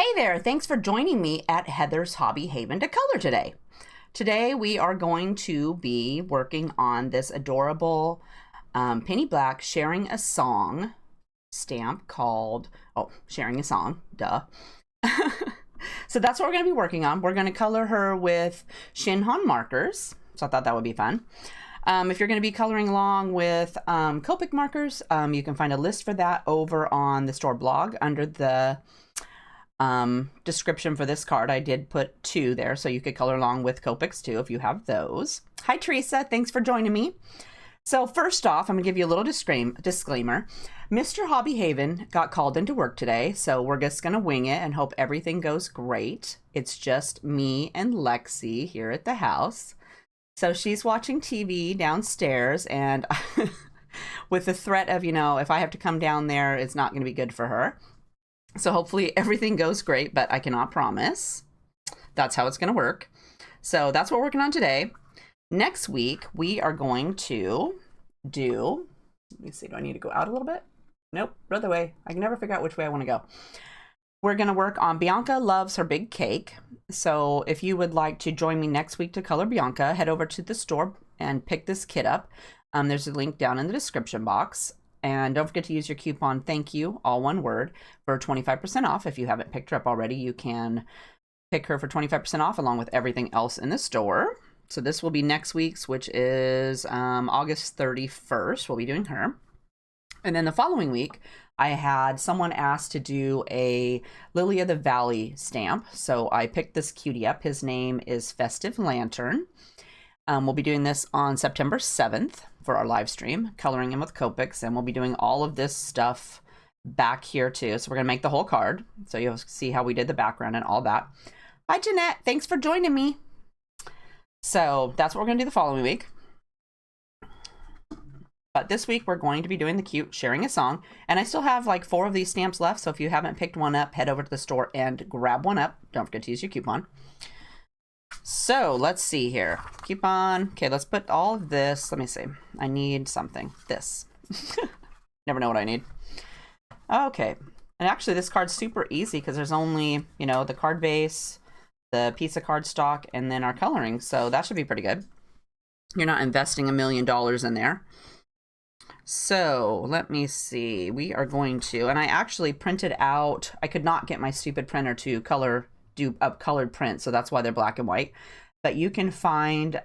Hey there, thanks for joining me at Heather's Hobby Haven to color today. Today we are going to be working on this adorable Penny Black Sharing a Song stamp called, Sharing a Song, duh. So that's what we're going to be working on. We're going to color her with ShinHan Markers, so I thought that would be fun. If you're going to be coloring along with Copic markers, you can find a list for that over on the store blog under the description for this card. I did put 2 there, so you could color along with Copics too if you have those. Hi Teresa, thanks for joining me. So first off, I'm gonna give you a little disclaimer. Mr. Hobby Haven got called into work today, so we're just gonna wing it and hope everything goes great. It's just me and Lexi here at the house. So she's watching TV downstairs, and with the threat of, if I have to come down there, it's not gonna be good for her. So hopefully everything goes great, but I cannot promise. That's how it's going to work. So that's what we're working on today. Next week, we are going to do, let me see, do I need to go out a little bit? Nope, the other way. I can never figure out which way I want to go. We're going to work on Bianca Loves Her Big Cake. So if you would like to join me next week to color Bianca, head over to the store and pick this kit up. There's a link down in the description box. And don't forget to use your coupon thank you, all one word, for 25% off. If you haven't picked her up already, you can pick her for 25% off along with everything else in the store. So this will be next week's, which is August 31st. We'll be doing her. And then the following week, I had someone ask to do a Lily of the Valley stamp. So I picked this cutie up. His name is Festive Lantern. We'll be doing this on September 7th for our live stream, coloring him with Copics, and we'll be doing all of this stuff back here too. So we're gonna make the whole card, so you'll see how we did the background and all that. Bye, Jeanette. Thanks for joining me. So that's what we're gonna do the following week. But this week we're going to be doing the cute Sharing a Song, and I still have like 4 of these stamps left. So if you haven't picked one up, head over to the store and grab one up. Don't forget to use your coupon. So let's see here. Coupon. Okay, let's put all of this. Let me see. I need something. This. Never know what I need. Okay. And actually this card's super easy because there's only, the card base, the piece of cardstock, and then our coloring. So that should be pretty good. You're not investing $1 million in there. So let me see. We are going to, and I actually printed out, I could not get my stupid printer to do a colored print, so that's why they're black and white. But you can find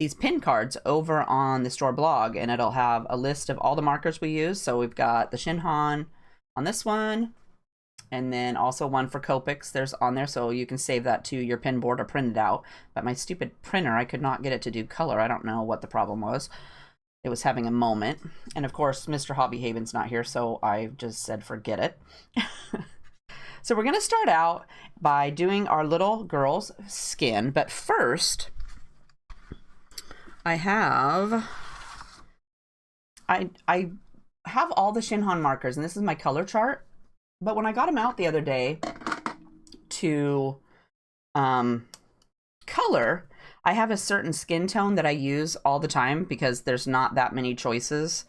these pin cards over on the store blog, and it'll have a list of all the markers we use. So we've got the ShinHan on this one, and then also one for Copics there's on there, so you can save that to your pin board or print it out. But my stupid printer, I could not get it to do color. I don't know what the problem was. It was having a moment. And of course, Mr. Hobby Haven's not here, so I just said forget it. So we're going to start out by doing our little girl's skin. But first, I have all the ShinHan markers, and this is my color chart. But when I got them out the other day to color, I have a certain skin tone that I use all the time because there's not that many choices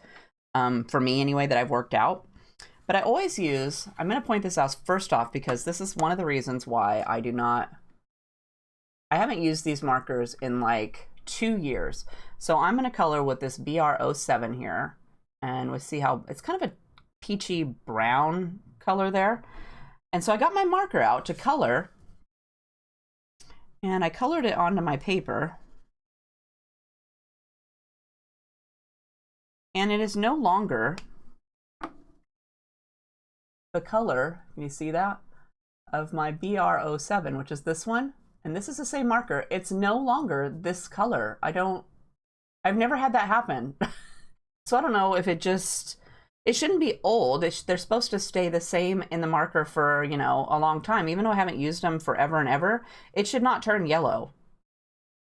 for me anyway that I've worked out. But I always use, I'm going to point this out first off because this is one of the reasons why I haven't used these markers in like 2 years. So I'm going to color with this BR07 here, and we'll see how, it's kind of a peachy brown color there. And so I got my marker out to color, and I colored it onto my paper. And it is no longer the color, can you see that, of my BR07, which is this one, and this is the same marker. It's no longer this color. I've never had that happen. So I don't know if it shouldn't be old. They're supposed to stay the same in the marker for, a long time. Even though I haven't used them forever and ever, it should not turn yellow.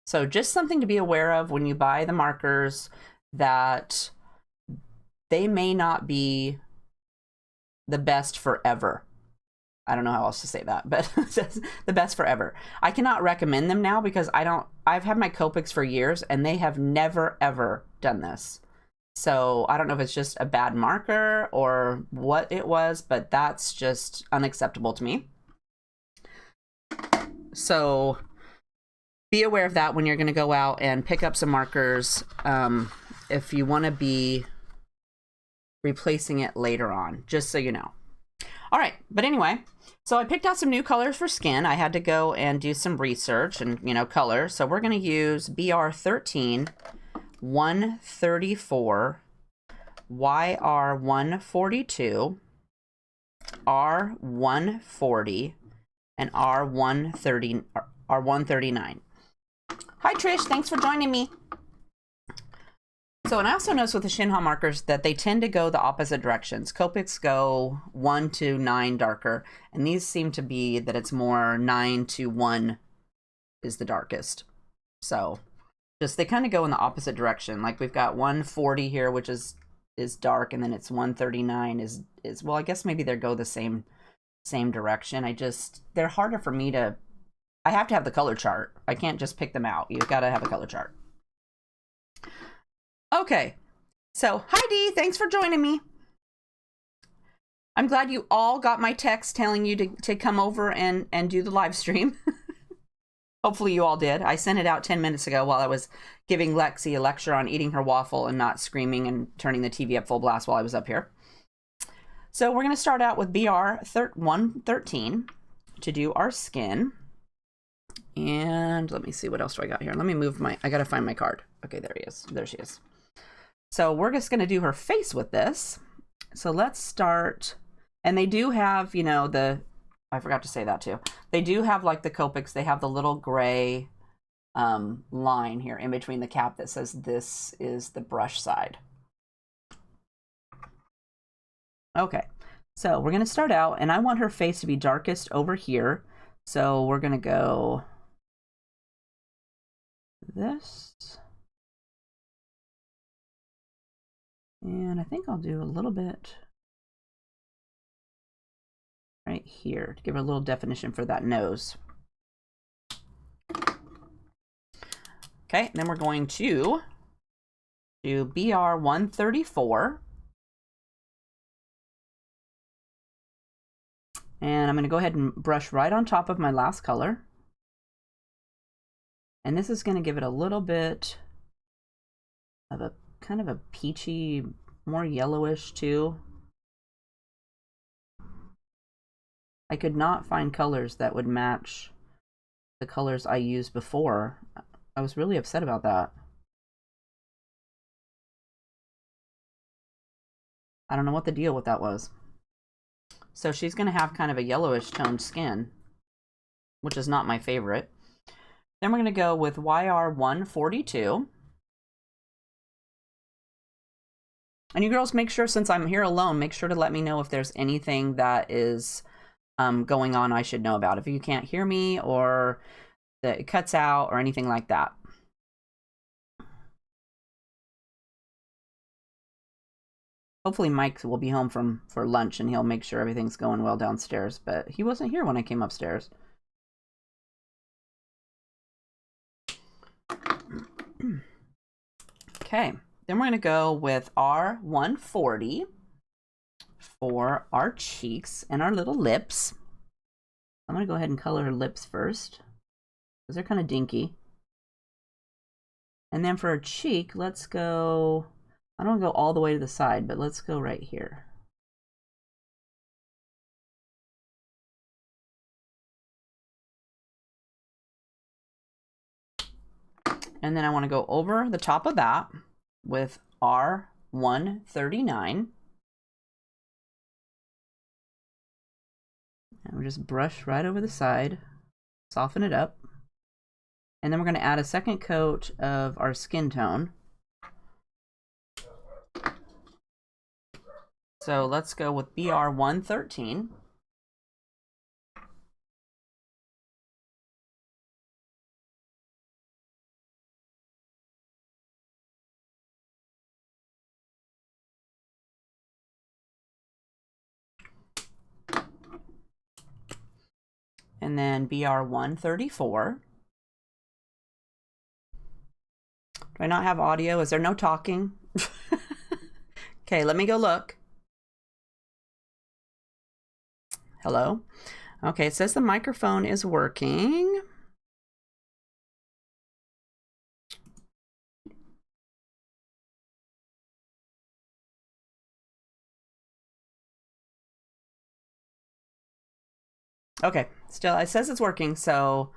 So just something to be aware of when you buy the markers, that they may not be the best forever. I don't know how else to say that, but the best forever. I cannot recommend them now because I've had my Copics for years and they have never ever done this. So I don't know if it's just a bad marker or what it was, but that's just unacceptable to me. So be aware of that when you're going to go out and pick up some markers, if you want to be replacing it later on, just so you know. All right, but anyway, so I picked out some new colors for skin. I had to go and do some research and, you know, color. So we're going to use BR13, 134, YR142, R140, and R139. Hi Trish, thanks for joining me. So, and I also noticed with the ShinHan markers that they tend to go the opposite directions. Copics go 1 to 9 darker, and these seem to be that it's more 9 to 1 is the darkest. So just they kind of go in the opposite direction. Like we've got 140 here, which is dark, and then it's 139 is well, I guess maybe they go the same direction. They're harder for me to, I have to have the color chart. I can't just pick them out. You've got to have a color chart. Okay, so hi Dee, thanks for joining me. I'm glad you all got my text telling you to come over and do the live stream. Hopefully you all did. I sent it out 10 minutes ago while I was giving Lexi a lecture on eating her waffle and not screaming and turning the TV up full blast while I was up here. So we're going to start out with BR113 to do our skin. And let me see, what else do I got here? Let me move I got to find my card. Okay, there he is. There she is. So we're just going to do her face with this. So let's start. And they do have, you know, I forgot to say that too. They do have like the Copics. They have the little gray line here in between the cap that says this is the brush side. Okay, so we're going to start out, and I want her face to be darkest over here. So we're going to go this. And I think I'll do a little bit right here to give her a little definition for that nose. Okay, and then we're going to do BR134. And I'm going to go ahead and brush right on top of my last color. And this is going to give it a little bit of a kind of a peachy, more yellowish too. I could not find colors that would match the colors I used before. I was really upset about that. I don't know what the deal with that was. So she's going to have kind of a yellowish toned skin, which is not my favorite. Then we're going to go with YR142. And you girls, make sure, since I'm here alone, make sure to let me know if there's anything that is going on I should know about. If you can't hear me or that it cuts out or anything like that. Hopefully Mike will be home for lunch and he'll make sure everything's going well downstairs, but he wasn't here when I came upstairs. Okay, then we're going to go with R140 for our cheeks and our little lips. I'm going to go ahead and color her lips first because they're kind of dinky. And then for her cheek, let's go, I don't want to go all the way to the side, but let's go right here. And then I want to go over the top of that with R139. And we'll just brush right over the side, soften it up. And then we're going to add a second coat of our skin tone. So let's go with BR113. And then BR134. Do I not have audio? Is there no talking? Okay, let me go look. Hello? Okay, it says the microphone is working. Okay, still, it says it's working, so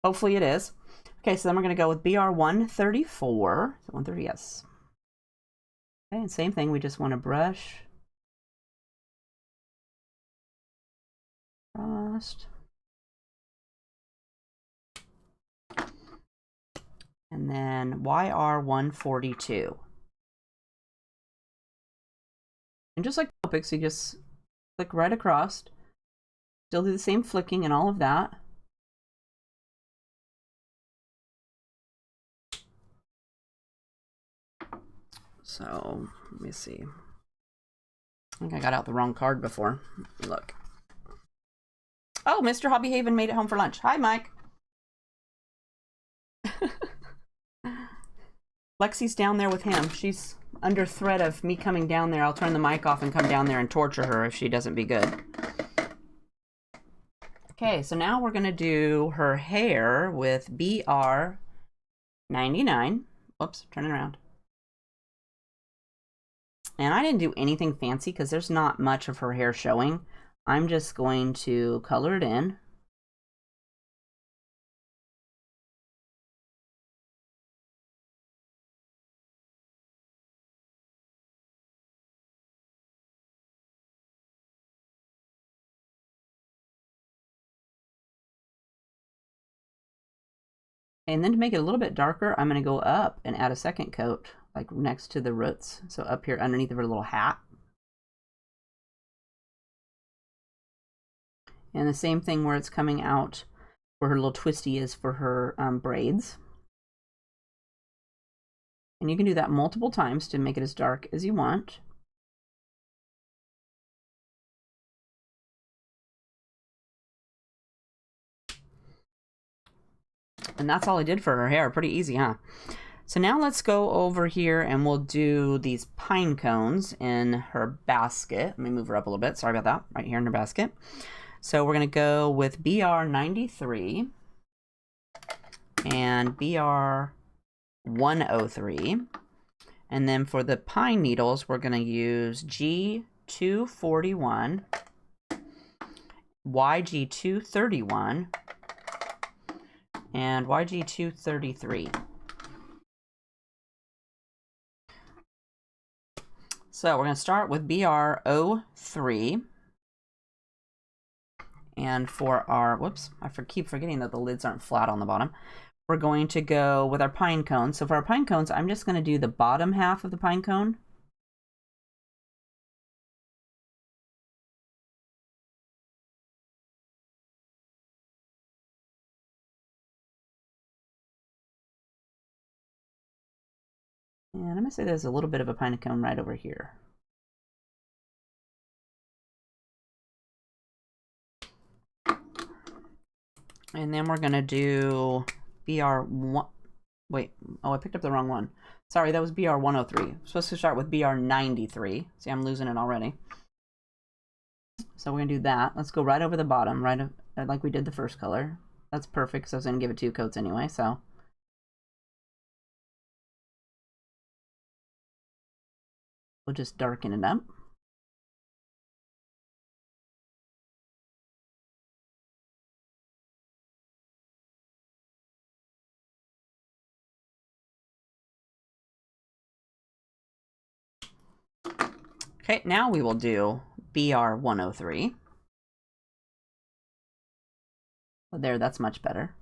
hopefully it is. Okay, so then we're going to go with BR 134. 130, yes. Okay, and same thing, we just want to brush. Frost. And then YR 142. And just like Copic, so you just click right across. Still do the same flicking and all of that. So, let me see. I think I got out the wrong card before. Look. Oh, Mr. HeathersHobbieHaven made it home for lunch. Hi, Mike. Lexi's down there with him. She's under threat of me coming down there. I'll turn the mic off and come down there and torture her if she doesn't be good. Okay, so now we're going to do her hair with BR 99. Whoops, turn it around. And I didn't do anything fancy because there's not much of her hair showing. I'm just going to color it in. And then to make it a little bit darker, I'm going to go up and add a second coat, like next to the roots. So up here underneath of her little hat. And the same thing where it's coming out, where her little twisty is for her braids. And you can do that multiple times to make it as dark as you want. And that's all I did for her hair. Pretty easy, huh? So now let's go over here and we'll do these pine cones in her basket. Let me move her up a little bit. Sorry about that. Right here in her basket. So we're going to go with BR 93 and BR 103. And then for the pine needles, we're going to use G241, YG231, and YG233. So we're going to start with BR03. And for our, whoops, I keep forgetting that the lids aren't flat on the bottom. We're going to go with our pine cones. So for our pine cones, I'm just going to do the bottom half of the pine cone. And I'm going to say there's a little bit of a pine cone right over here. And then we're going to do BR1. Wait, oh, I picked up the wrong one. Sorry, that was BR 103. I'm supposed to start with BR 93. See, I'm losing it already. So we're going to do that. Let's go right over the bottom, right like we did the first color. That's perfect, because I was going to give it 2 coats anyway, so. We'll just darken it up. Okay, now we will do BR 103. Oh, there, that's much better.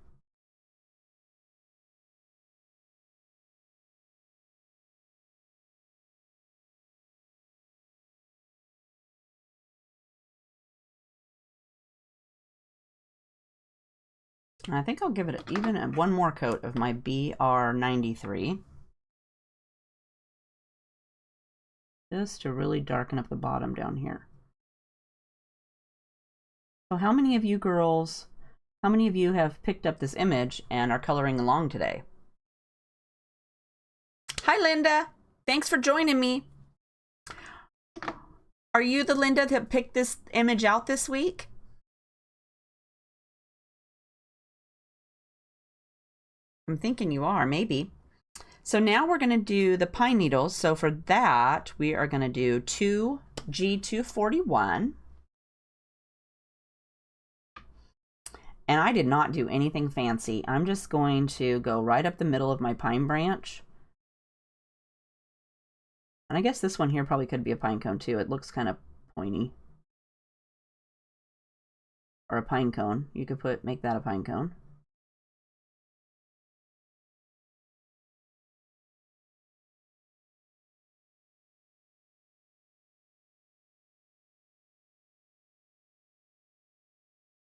I think I'll give it even one more coat of my BR 93. Just to really darken up the bottom down here. So how many of you girls, how many of you have picked up this image and are coloring along today? Hi, Linda. Thanks for joining me. Are you the Linda that picked this image out this week? I'm thinking you are, maybe. So now we're going to do the pine needles. So for that, we are going to do 2 G241. And I did not do anything fancy. I'm just going to go right up the middle of my pine branch. And I guess this one here probably could be a pine cone too. It looks kind of pointy. Or a pine cone. You could make that a pine cone.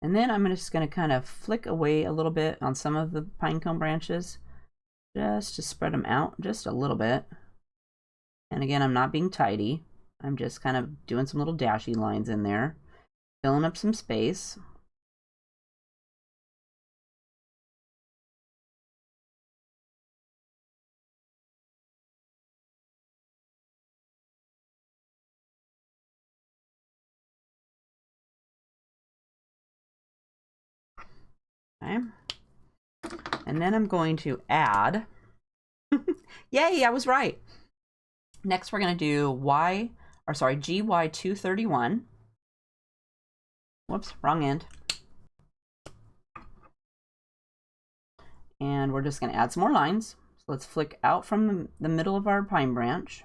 And then I'm just going to kind of flick away a little bit on some of the pine cone branches, just to spread them out just a little bit. And again, I'm not being tidy. I'm just kind of doing some little dashy lines in there, filling up some space. Okay. And then I'm going to add, yay, I was right. Next, we're going to do GY231. Whoops, wrong end. And we're just going to add some more lines. So let's flick out from the middle of our pine branch.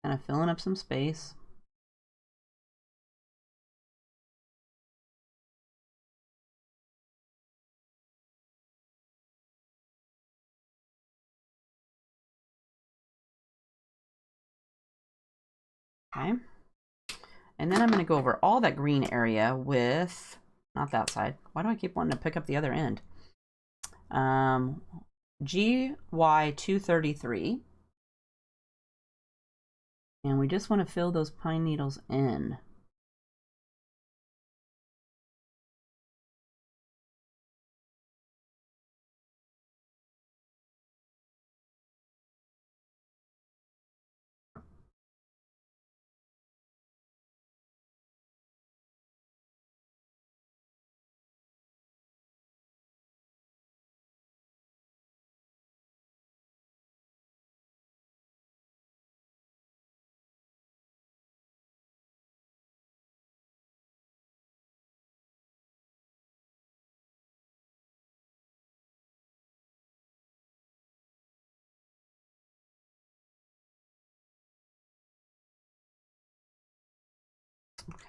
Kind of filling up some space. Okay. And then I'm going to go over all that green area with, not that side. Why do I keep wanting to pick up the other end? GY233. And we just want to fill those pine needles in.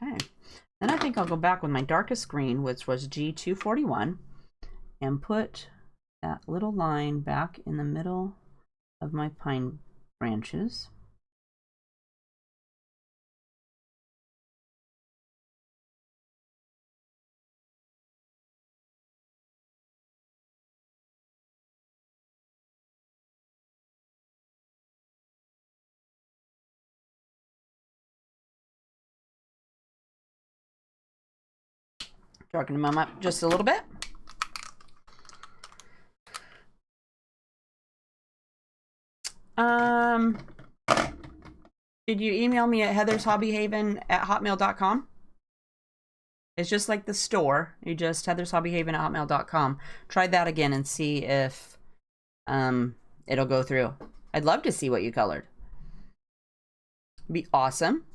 Okay, then I think I'll go back with my darkest green, which was G241, and put that little line back in the middle of my pine branches. Darken them up just a little bit. Did you email me at HeathersHobbieHaven@hotmail.com? It's just like the store. You just HeathersHobbieHaven@hotmail.com. Try that again and see if it'll go through. I'd love to see what you colored. Be awesome.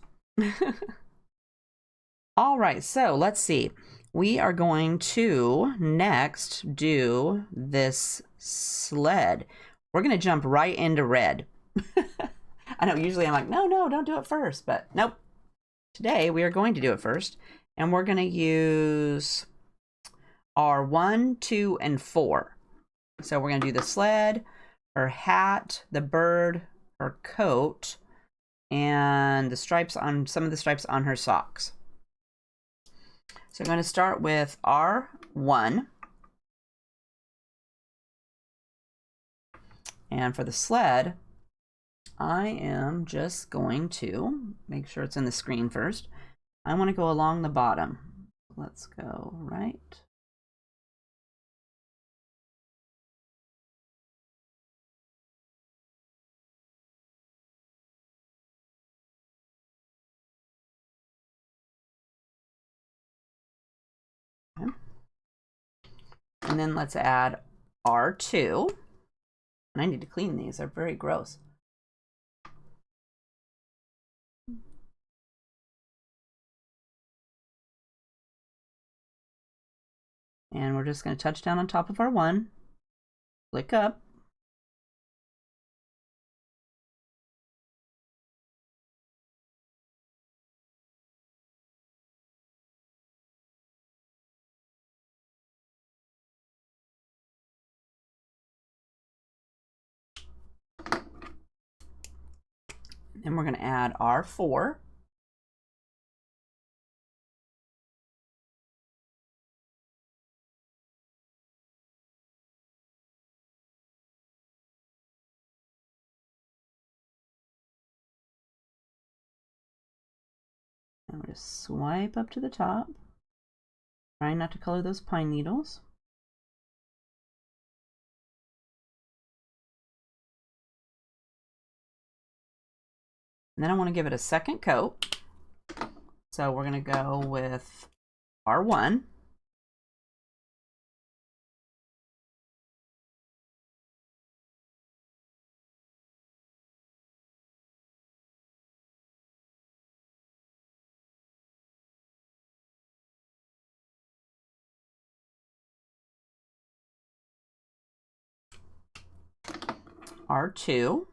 All right, so let's see. We are going to next do this sled. We're going to jump right into red. I know usually I'm like, no, don't do it first, but nope. Today we are going to do it first, and we're going to use our 1, 2, and 4. So we're going to do the sled, her hat, the bird, her coat, and the stripes on some of the stripes on her socks. So I'm going to start with R1. And for the sled, I am just going to make sure it's in the screen first. I want to go along the bottom. Let's go right. Okay. And then let's add R2. And I need to clean these. They're very gross. And we're just going to touch down on top of our one, click up. Then we're going to add R4. And we'll just swipe up to the top. Trying not to color those pine needles. And then I want to give it a second coat. So we're going to go with R1. R2.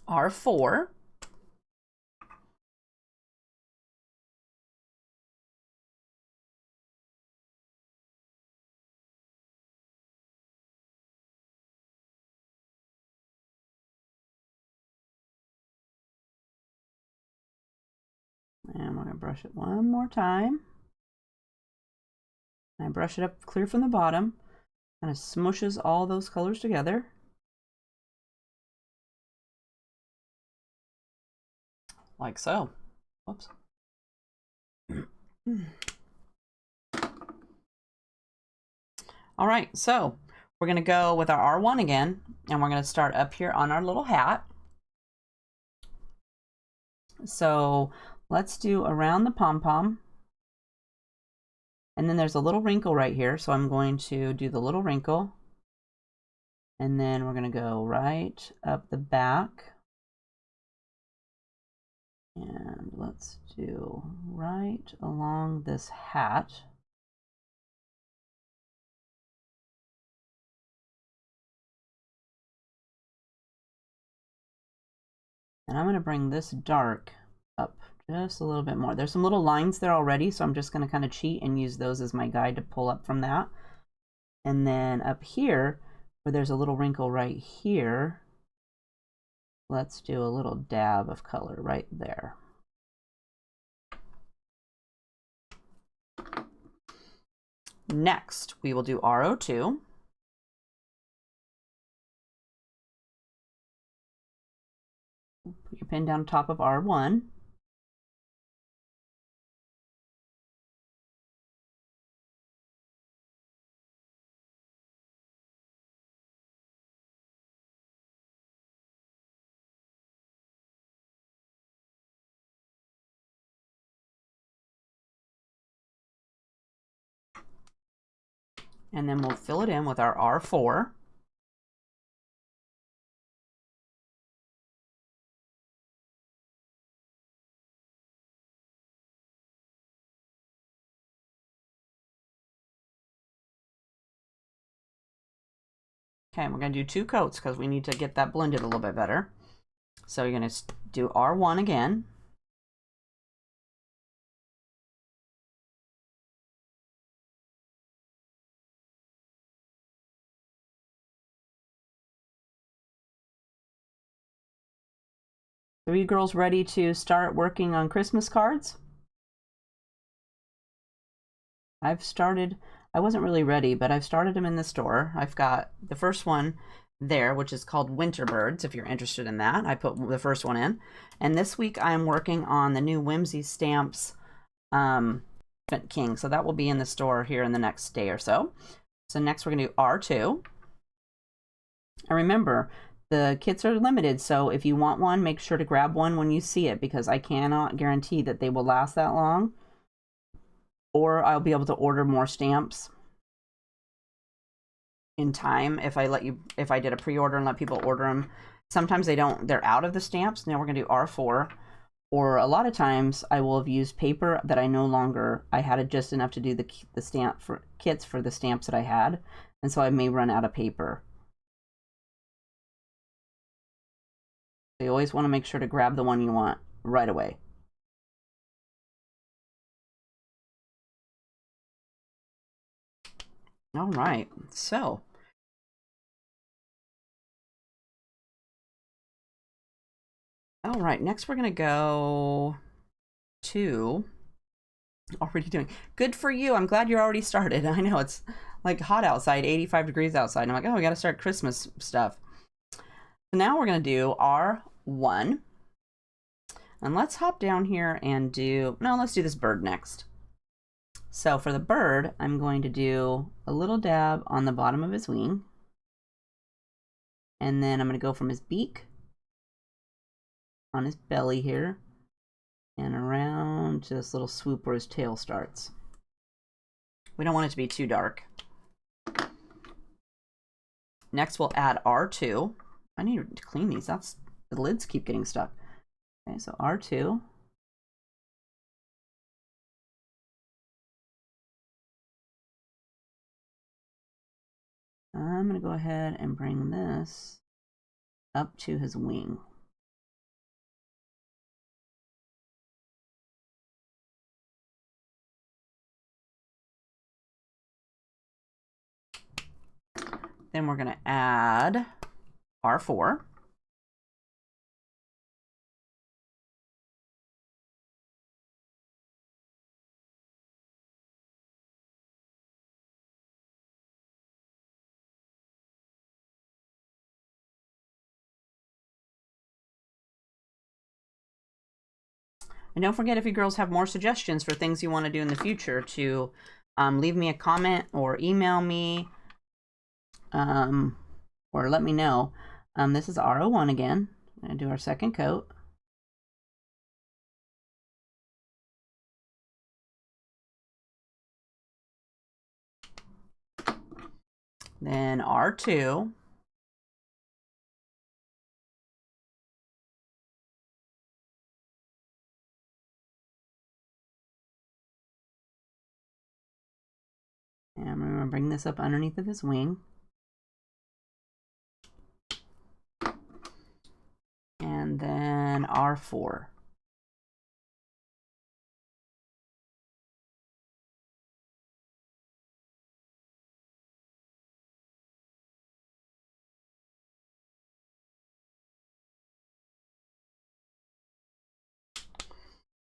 R4. And we're going to brush it one more time. I brush it up clear from the bottom. Kind of smushes all those colors together. Like so. Whoops. All right, so we're going to go with our R1 again, and we're going to start up here on our little hat. So let's do around the pom-pom. And then there's a little wrinkle right here, so I'm going to do the little wrinkle. And then we're going to go right up the back. And let's do right along this hat. And I'm going to bring this dark up just a little bit more. There's some little lines there already, so I'm just going to kind of cheat and use those as my guide to pull up from that. And then up here, where there's a little wrinkle right here, let's do a little dab of color right there. Next, we will do R02. Put your pen down top of R1. And then we'll fill it in with our R4. Okay, and we're going to do 2 coats because we need to get that blended a little bit better. So you're going to do R1 again. Are you girls ready to start working on Christmas cards? I've started, I wasn't really ready, but I've started them in the store. I've got the first one there, which is called Winter Birds, if you're interested in that. I put the first one in. And this week I'm working on the new Whimsy Stamps King. So that will be in the store here in the next day or so. So next we're going to do R2. And remember, the kits are limited, so if you want one, make sure to grab one when you see it, because I cannot guarantee that they will last that long, or I'll be able to order more stamps in time if I did a pre-order and let people order them. Sometimes they're out of the stamps. Now we're going to do R4. Or a lot of times I will have used paper that I had it just enough to do the stamp for kits for the stamps that I had, and so I may run out of paper. So you always want to make sure to grab the one you want right away. All right, so all right, next we're gonna go to already doing good for you. I'm glad you're already started. I know it's like hot outside, 85 degrees outside. And I'm like, oh, we got to start Christmas stuff. So now we're gonna do R1, and let's hop down here and let's do this bird next. So for the bird, I'm going to do a little dab on the bottom of his wing, and then I'm going to go from his beak on his belly here and around to this little swoop where his tail starts. We don't want it to be too dark. Next we'll add R2. I need to clean these. The lids keep getting stuck. Okay, so R2. I'm going to go ahead and bring this up to his wing. Then we're going to add R4. And don't forget, if you girls have more suggestions for things you want to do in the future, to leave me a comment or email me, or let me know. This is R01 again. I'm going to do our second coat. Then R2. And I'm going to bring this up underneath of his wing. And then R4.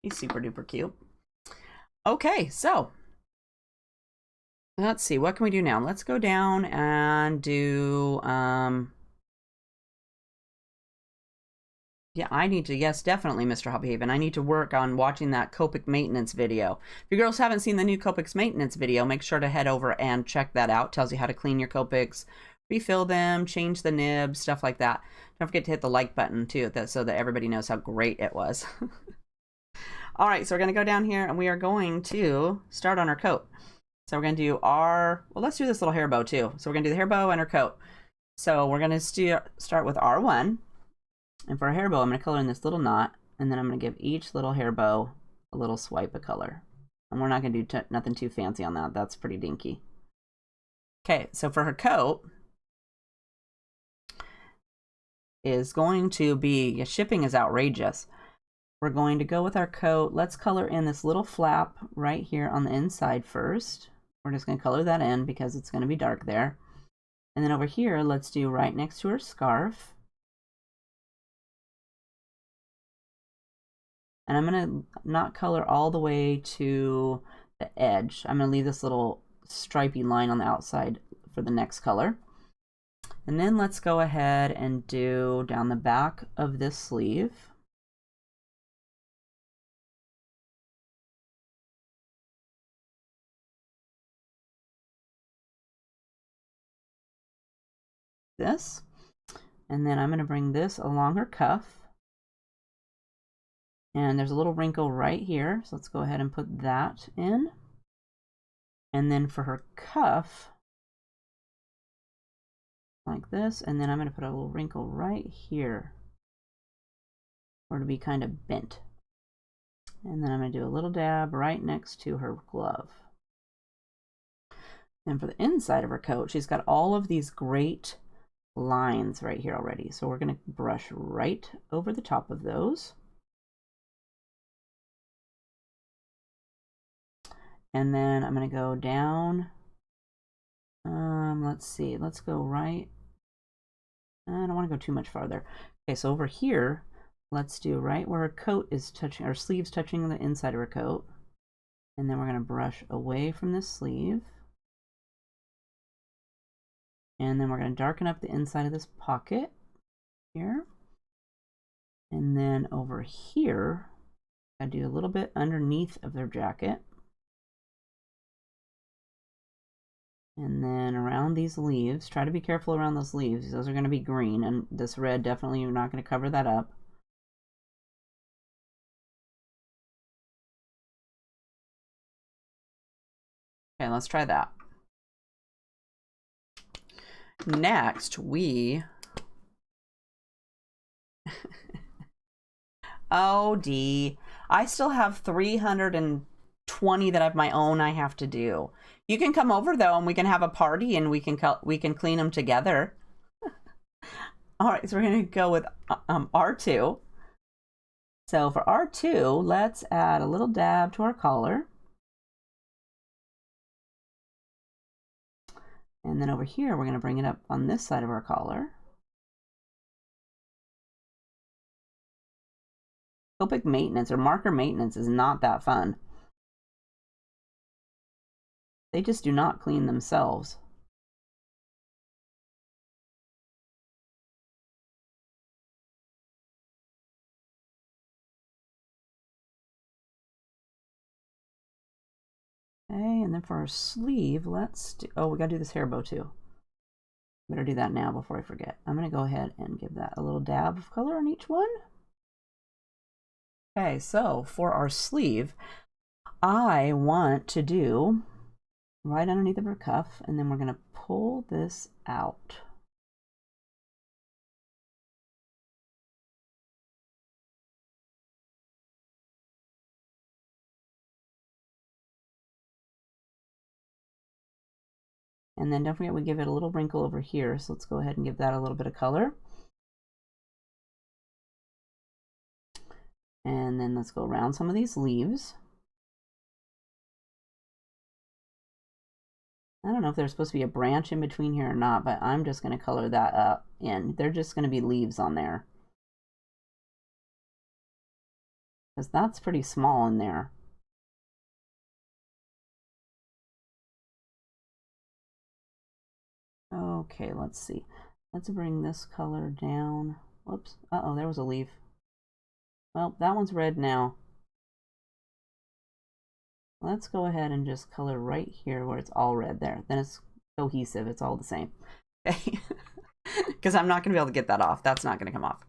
He's super duper cute. Okay, so let's see, what can we do now? Let's go down and do, yeah, I need to, yes, definitely, Mr. HobbieHaven. I need to work on watching that Copic maintenance video. If you girls haven't seen the new Copic's maintenance video, make sure to head over and check that out. Tells you how to clean your Copics, refill them, change the nibs, stuff like that. Don't forget to hit the like button too, so that everybody knows how great it was. All right, so we're going to go down here and we are going to start on our coat. So we're going to do let's do this little hair bow too. So we're going to do the hair bow and our coat. So we're going to start with R1. And for a hair bow, I'm going to color in this little knot, and then I'm going to give each little hair bow a little swipe of color. And we're not going to do nothing too fancy on that. That's pretty dinky. Okay, so for her coat is going to be, shipping is outrageous. We're going to go with our coat. Let's color in this little flap right here on the inside first. We're just going to color that in because it's going to be dark there. And then over here, let's do right next to her scarf. And I'm going to not color all the way to the edge. I'm going to leave this little stripy line on the outside for the next color. And then let's go ahead and do down the back of this sleeve. this. And then I'm going to bring this along her cuff. And there's a little wrinkle right here. So let's go ahead and put that in. And then for her cuff, like this. And then I'm going to put a little wrinkle right here, or to be kind of bent. And then I'm going to do a little dab right next to her glove. And for the inside of her coat, she's got all of these great lines right here already. So we're going to brush right over the top of those. And then I'm going to go down. Let's see. Let's go right. I don't want to go too much farther. Okay, so over here, let's do right where her coat is touching, her sleeve's touching the inside of her coat. And then we're going to brush away from this sleeve. And then we're going to darken up the inside of this pocket here. And then over here, I do a little bit underneath of their jacket. And then around these leaves, try to be careful around those leaves. Those are going to be green, and this red, definitely you're not going to cover that up. Okay, let's try that. Next, we... Oh, D. I still have 320 that of my own I have to do. You can come over though, and we can have a party, and we can clean them together. All right, so we're gonna go with R2. So for R2, let's add a little dab to our collar. And then over here, we're gonna bring it up on this side of our collar. Copic maintenance or marker maintenance is not that fun. They just do not clean themselves. Okay, and then for our sleeve, let's do, oh, we gotta do this hair bow too. Better do that now before I forget. I'm gonna go ahead and give that a little dab of color on each one. Okay, so for our sleeve, I want to do right underneath of her cuff, and then we're going to pull this out. And then don't forget we give it a little wrinkle over here, so let's go ahead and give that a little bit of color. And then let's go around some of these leaves. I don't know if there's supposed to be a branch in between here or not, but I'm just going to color that up in. They're just going to be leaves on there, because that's pretty small in there. Okay, let's see. Let's bring this color down. Whoops. Uh-oh, there was a leaf. Well, that one's red now. Let's go ahead and just color right here where it's all red there. Then it's cohesive. It's all the same. Okay. Because I'm not going to be able to get that off. That's not going to come off.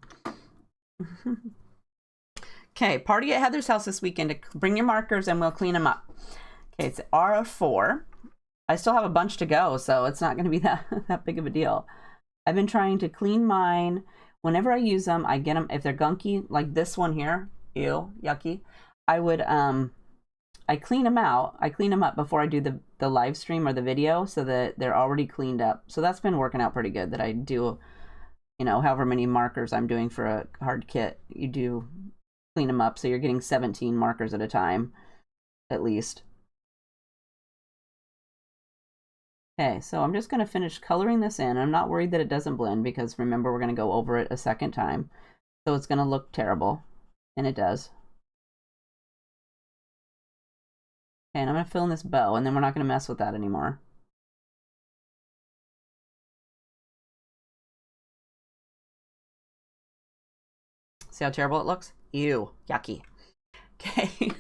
Okay, party at Heather's house this weekend. Bring your markers and we'll clean them up. Okay, it's R4. I still have a bunch to go, so it's not going to be that big of a deal. I've been trying to clean mine. Whenever I use them, I get them, if they're gunky, like this one here, ew, yucky, I would, I clean them out. I clean them up before I do the live stream or the video so that they're already cleaned up. So that's been working out pretty good, that I do, you know, however many markers I'm doing for a hard kit, you do clean them up. So you're getting 17 markers at a time, at least. Okay, so I'm just going to finish coloring this in. I'm not worried that it doesn't blend, because remember, we're going to go over it a second time. So it's going to look terrible, and it does. Okay, and I'm going to fill in this bow, and then we're not going to mess with that anymore. See how terrible it looks? Ew, yucky. Okay.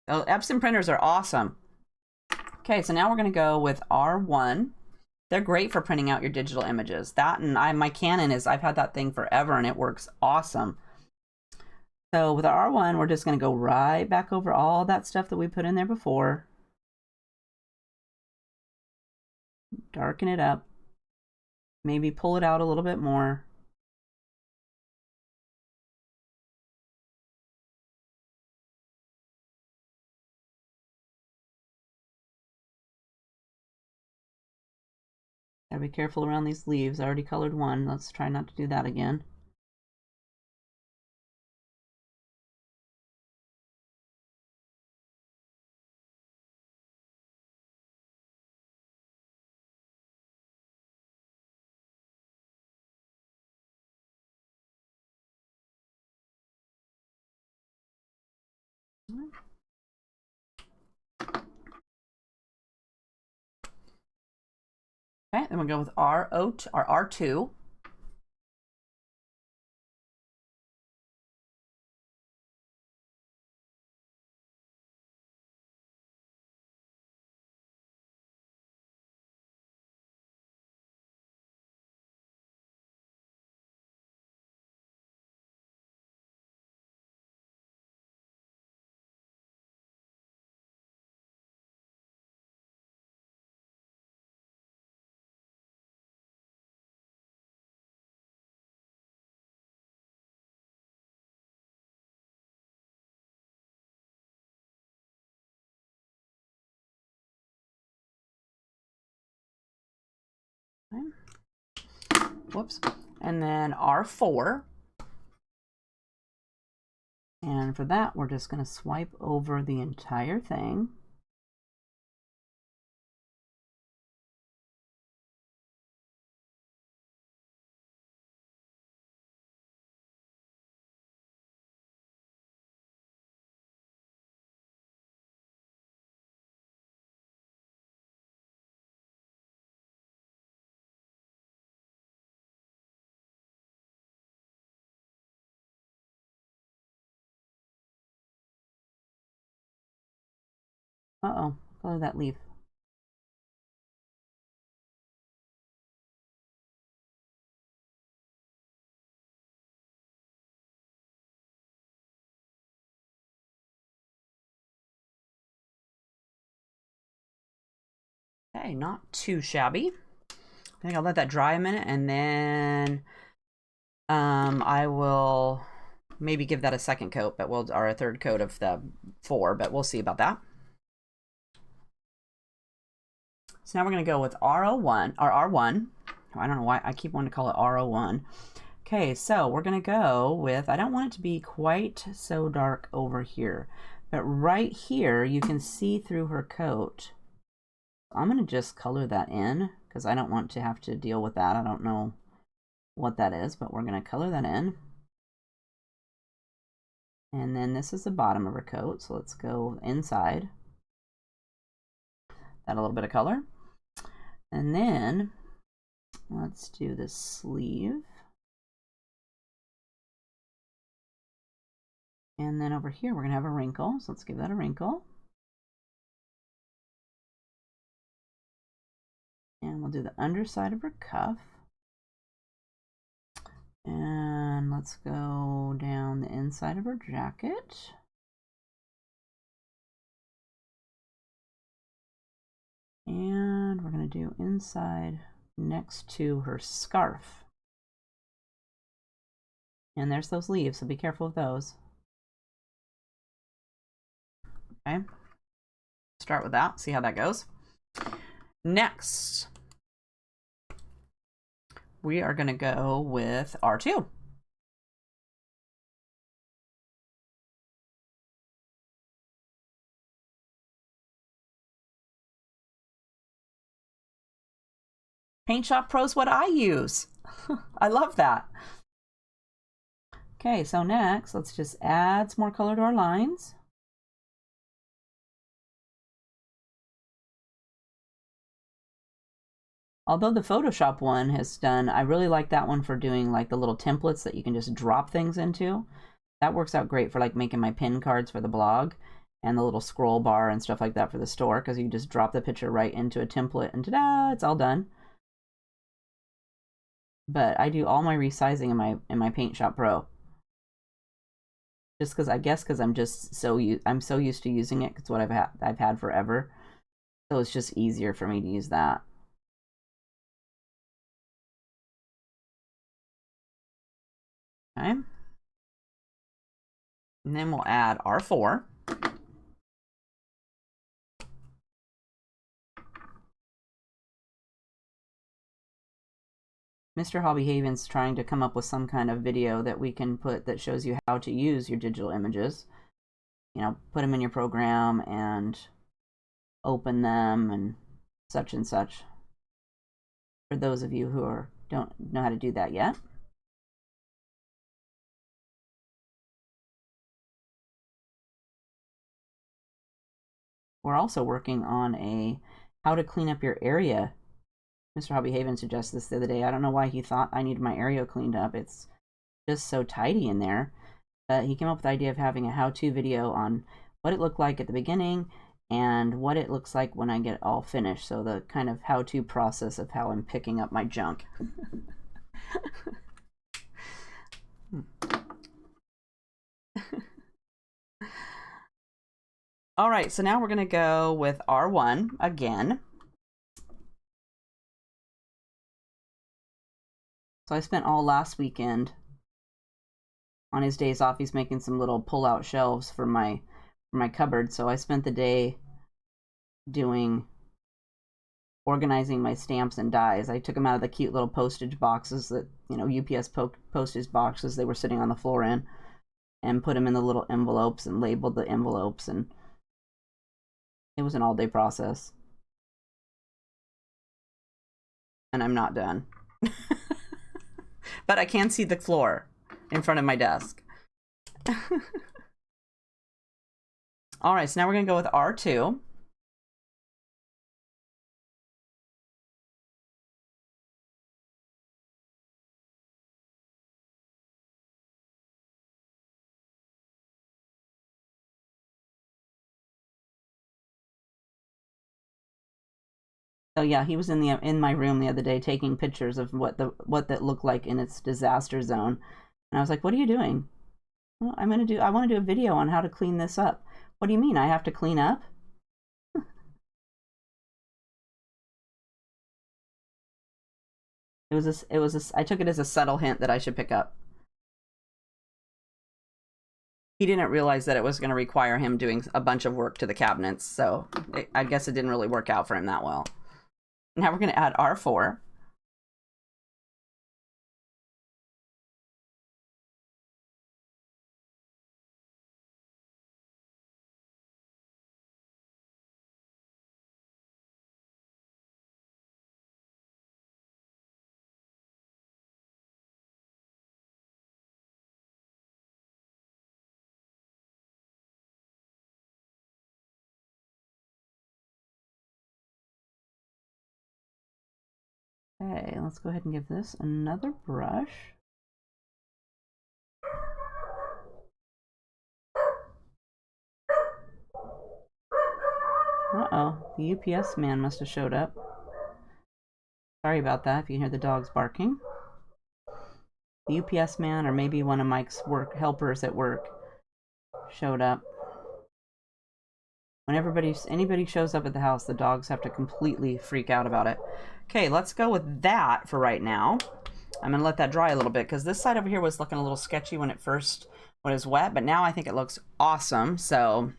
Oh, Epson printers are awesome. Okay, so now we're going to go with R1. They're great for printing out your digital images. That and my Canon I've had that thing forever and it works awesome. So with our R1, we're just going to go right back over all that stuff that we put in there before. Darken it up. Maybe pull it out a little bit more. Gotta be careful around these leaves. I already colored one. Let's try not to do that again. Okay, then we'll go with R2. Okay. Whoops. And then R4. And for that, we're just going to swipe over the entire thing. Uh-oh, color that leaf. Okay, not too shabby. I think I'll let that dry a minute and then I will maybe give that a second coat, but or a third coat of the 4, but we'll see about that. So now we're going to go with R01 or R1. I don't know why I keep wanting to call it R01. Okay, so we're going to go with, I don't want it to be quite so dark over here, but right here you can see through her coat. I'm going to just color that in because I don't want to have to deal with that. I don't know what that is, but we're going to color that in. And then this is the bottom of her coat, so let's go inside. Add a little bit of color. And then let's do the sleeve. And then over here, we're going to have a wrinkle. So let's give that a wrinkle. And we'll do the underside of her cuff. And let's go down the inside of her jacket. And we're going to do inside next to her scarf. And there's those leaves, so be careful with those. Okay, start with that, see how that goes. Next, we are going to go with R2. Paint Shop Pro's what I use. I love that. Okay, so next, let's just add some more color to our lines. Although the Photoshop one has done, I really like that one for doing like the little templates that you can just drop things into. That works out great for like making my pin cards for the blog. and the little scroll bar and stuff like that for the store, because you just drop the picture right into a template and ta-da, it's all done. But I do all my resizing in my Paint Shop Pro. Just because I'm just so used to using it. It's what I've had forever. So it's just easier for me to use that. Okay. And then we'll add R4. Mr. HobbieHaven's trying to come up with some kind of video that we can put that shows you how to use your digital images. You know, put them in your program and open them and such. For those of you who don't know how to do that yet. We're also working on a how to clean up your area. Mr. HobbieHaven suggested this the other day. I don't know why he thought I needed my area cleaned up. It's just so tidy in there. He came up with the idea of having a how-to video on what it looked like at the beginning and what it looks like when I get it all finished. So the kind of how-to process of how I'm picking up my junk. All right, so now we're going to go with R1 again. So I spent all last weekend on his days off. He's making some little pull-out shelves for my cupboard. So I spent the day organizing my stamps and dies. I took them out of the cute little postage boxes that, you know, UPS postage boxes they were sitting on the floor in, and put them in the little envelopes and labeled the envelopes, and it was an all-day process. And I'm not done. But I can see the floor in front of my desk. All right, so now we're going to go with R2. So yeah, he was in my room the other day taking pictures of what that looked like in its disaster zone, and I was like, "What are you doing?" Well, I want to do a video on how to clean this up. What do you mean? I have to clean up? I took it as a subtle hint that I should pick up. He didn't realize that it was going to require him doing a bunch of work to the cabinets, so I guess it didn't really work out for him that well. Now we're going to add R4. Okay, let's go ahead and give this another brush. Uh-oh, the UPS man must have showed up. Sorry about that if you hear the dogs barking. The UPS man, or maybe one of Mike's helpers at work, showed up. When anybody shows up at the house, the dogs have to completely freak out about it. Okay, let's go with that for right now. I'm going to let that dry a little bit because this side over here was looking a little sketchy when it was wet, but now I think it looks awesome, so...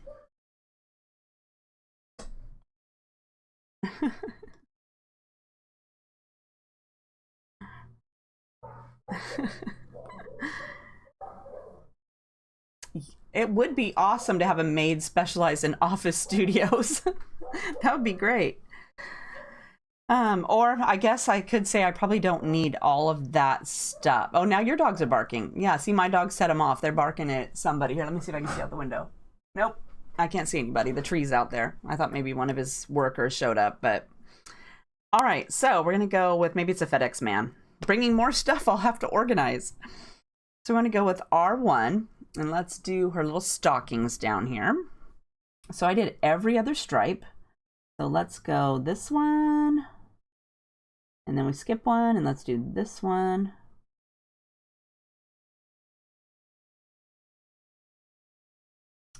It would be awesome to have a maid specialized in office studios. That would be great. Or I guess I could say I probably don't need all of that stuff. Oh, now your dogs are barking. Yeah, see, my dogs set them off. They're barking at somebody. Here, let me see if I can see out the window. Nope, I can't see anybody. The tree's out there. I thought maybe one of his workers showed up, but... All right, so we're going to go with, maybe it's a FedEx man. Bringing more stuff I'll have to organize. So we're going to go with R1, and let's do her little stockings down here. So I did every other stripe. So let's go this one. And then we skip one, and let's do this one.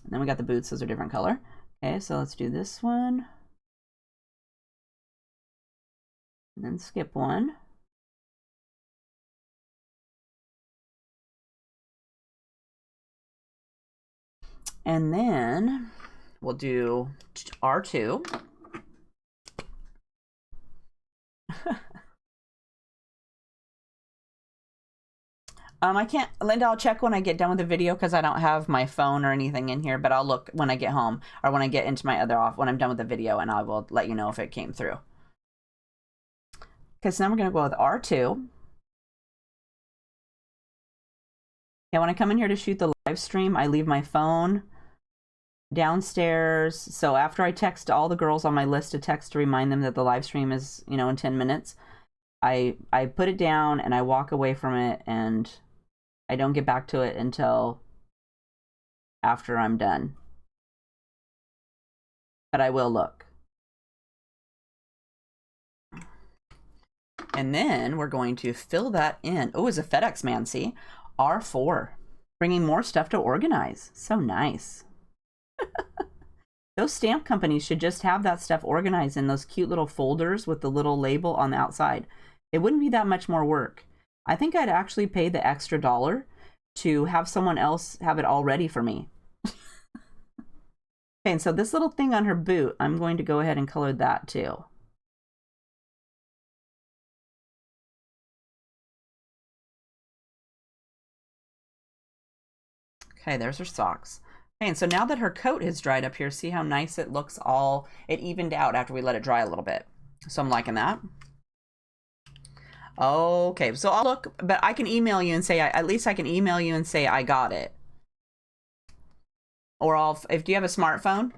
And then we got the boots, those are different color. Okay, so let's do this one. And then skip one. And then we'll do R2. I can't, Linda, I'll check when I get done with the video because I don't have my phone or anything in here, but I'll look when I get home or when I get into my other off, when I'm done with the video, and I will let you know if it came through. Okay, so now we're going to go with R2. Yeah, when I come in here to shoot the live stream, I leave my phone downstairs. So after I text all the girls on my list to text to remind them that the live stream is, you know, in 10 minutes, I put it down and I walk away from it, and I don't get back to it until after I'm done. But I will look. And then we're going to fill that in. Oh, it's a FedEx man, see? R4. Bringing more stuff to organize. So nice. Those stamp companies should just have that stuff organized in those cute little folders with the little label on the outside. It wouldn't be that much more work. I think I'd actually pay the extra $1 to have someone else have it all ready for me. Okay, and so this little thing on her boot, I'm going to go ahead and color that too. Okay, there's her socks. Okay, and so now that her coat has dried up here, see how nice it looks all, it evened out after we let it dry a little bit. So I'm liking that. Okay, so I'll look, but I can email you and say, at least I can email you and say I got it. Or if do you have a smartphone?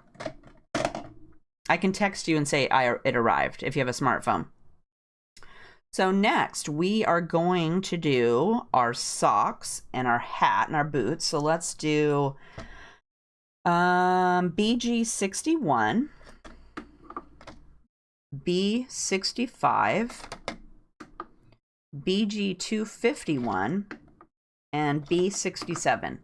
I can text you and say it arrived if you have a smartphone. So next we are going to do our socks and our hat and our boots. So let's do BG61, B65, BG251, and B67.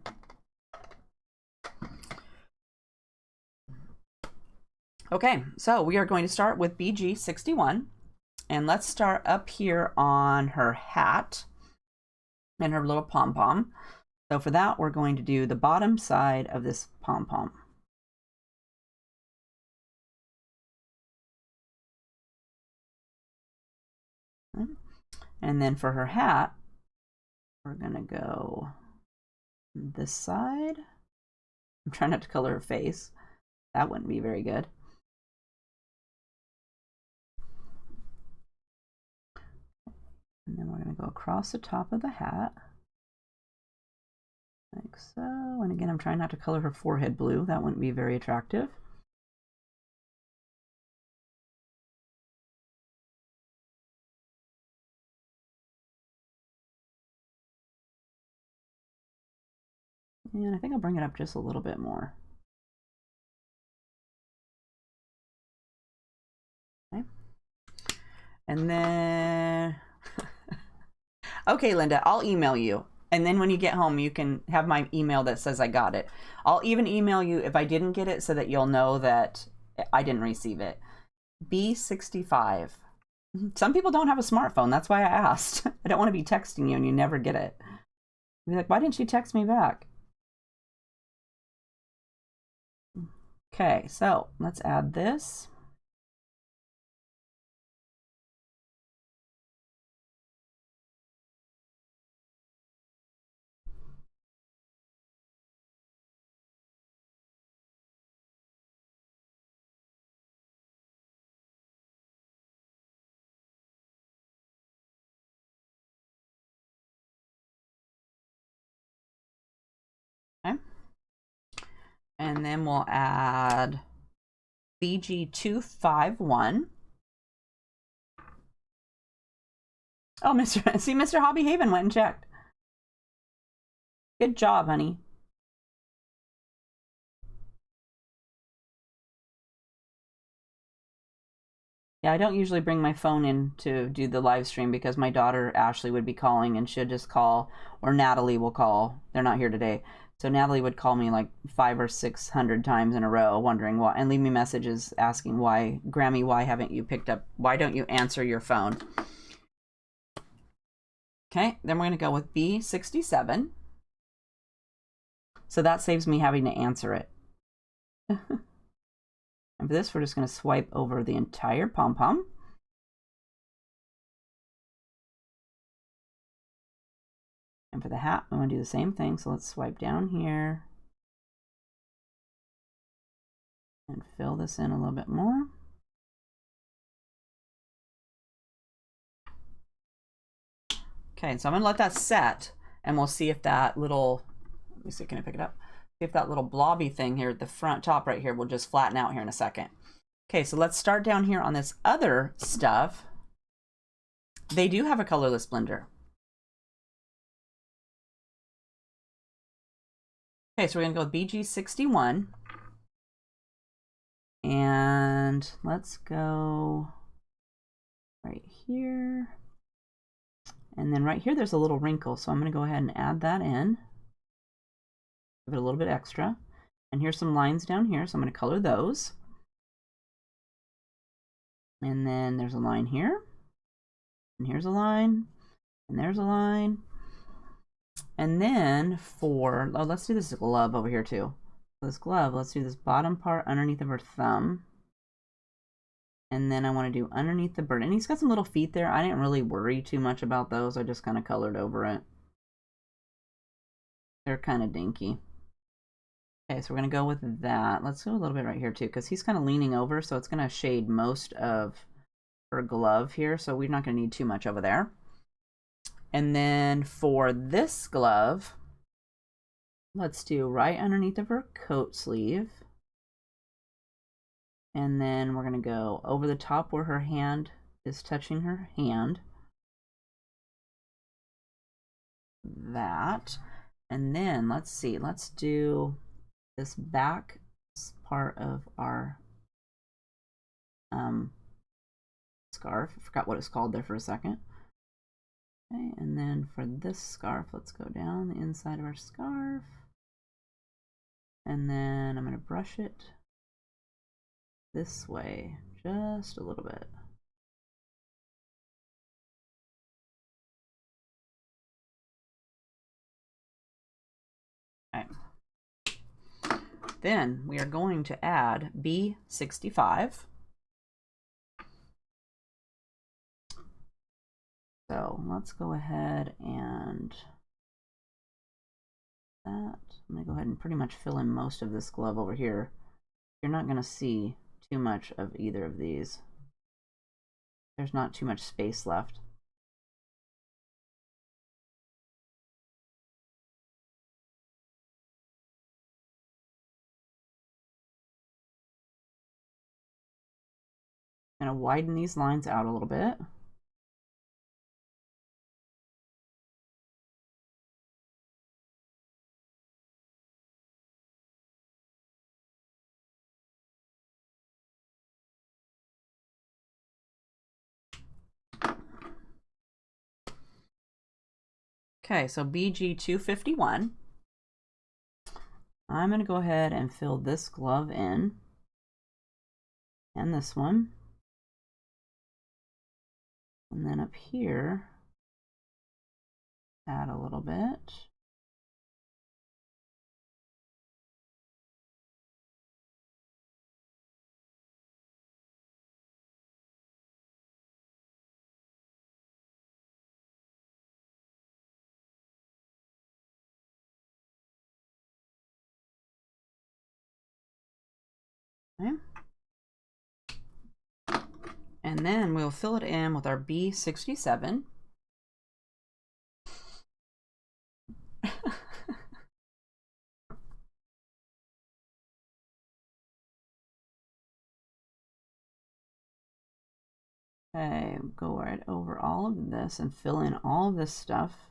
Okay, so we are going to start with BG61, and let's start up here on her hat and her little pom-pom. So for that, we're going to do the bottom side of this pom-pom. And then for her hat, we're gonna go this side. I'm trying not to color her face. That wouldn't be very good. And then we're gonna go across the top of the hat. Like so. And again, I'm trying not to color her forehead blue. That wouldn't be very attractive. And I think I'll bring it up just a little bit more. Okay. And then, okay, Linda, I'll email you. And then when you get home, you can have my email that says I got it. I'll even email you if I didn't get it so that you'll know that I didn't receive it. B65. Some people don't have a smartphone. That's why I asked. I don't want to be texting you and you never get it. You'll be like, why didn't she text me back? Okay, so let's add this. Okay. And then we'll add BG251. Oh, Mr. HeathersHobbieHaven went and checked. Good job, honey. Yeah, I don't usually bring my phone in to do the live stream because my daughter Ashley would be calling and she'd just call, or Natalie will call. They're not here today. So Natalie would call me like 500 or 600 times in a row wondering why, and leave me messages asking why, Grammy, why haven't you picked up, why don't you answer your phone? Okay, then we're going to go with B67. So that saves me having to answer it. And for this, we're just going to swipe over the entire pom-pom. And for the hat, we want to do the same thing. So let's swipe down here and fill this in a little bit more. Okay, so I'm going to let that set, and we'll see if that little, let me see, can I pick it up? See if that little blobby thing here at the front top right here will just flatten out here in a second. Okay, so let's start down here on this other stuff. They do have a colorless blender. Okay, so we're going to go with BG61. And let's go right here. And then right here, there's a little wrinkle. So I'm going to go ahead and add that in. Give it a little bit extra. And here's some lines down here. So I'm going to color those. And then there's a line here. And here's a line. And there's a line. And then for, oh, let's do this glove over here too. This glove, let's do this bottom part underneath of her thumb. And then I want to do underneath the bird. And he's got some little feet there. I didn't really worry too much about those. I just kind of colored over it. They're kind of dinky. Okay, so we're going to go with that. Let's go a little bit right here too, because he's kind of leaning over, so it's going to shade most of her glove here. So we're not going to need too much over there. And then for this glove, let's do right underneath of her coat sleeve. And then we're going to go over the top where her hand is touching her hand. That. And then let's see, let's do this back part of our scarf. I forgot what it's called there for a second. Okay, and then for this scarf, let's go down the inside of our scarf. And then I'm going to brush it this way just a little bit. Okay. Then we are going to add B65. So let's go ahead and that. I'm going to go ahead and pretty much fill in most of this glove over here. You're not going to see too much of either of these. There's not too much space left. I'm going to widen these lines out a little bit. Okay, so BG 251. I'm going to go ahead and fill this glove in, and this one. And then up here, add a little bit. Okay. And then we'll fill it in with our B67. Okay, go right over all of this and fill in all of this stuff.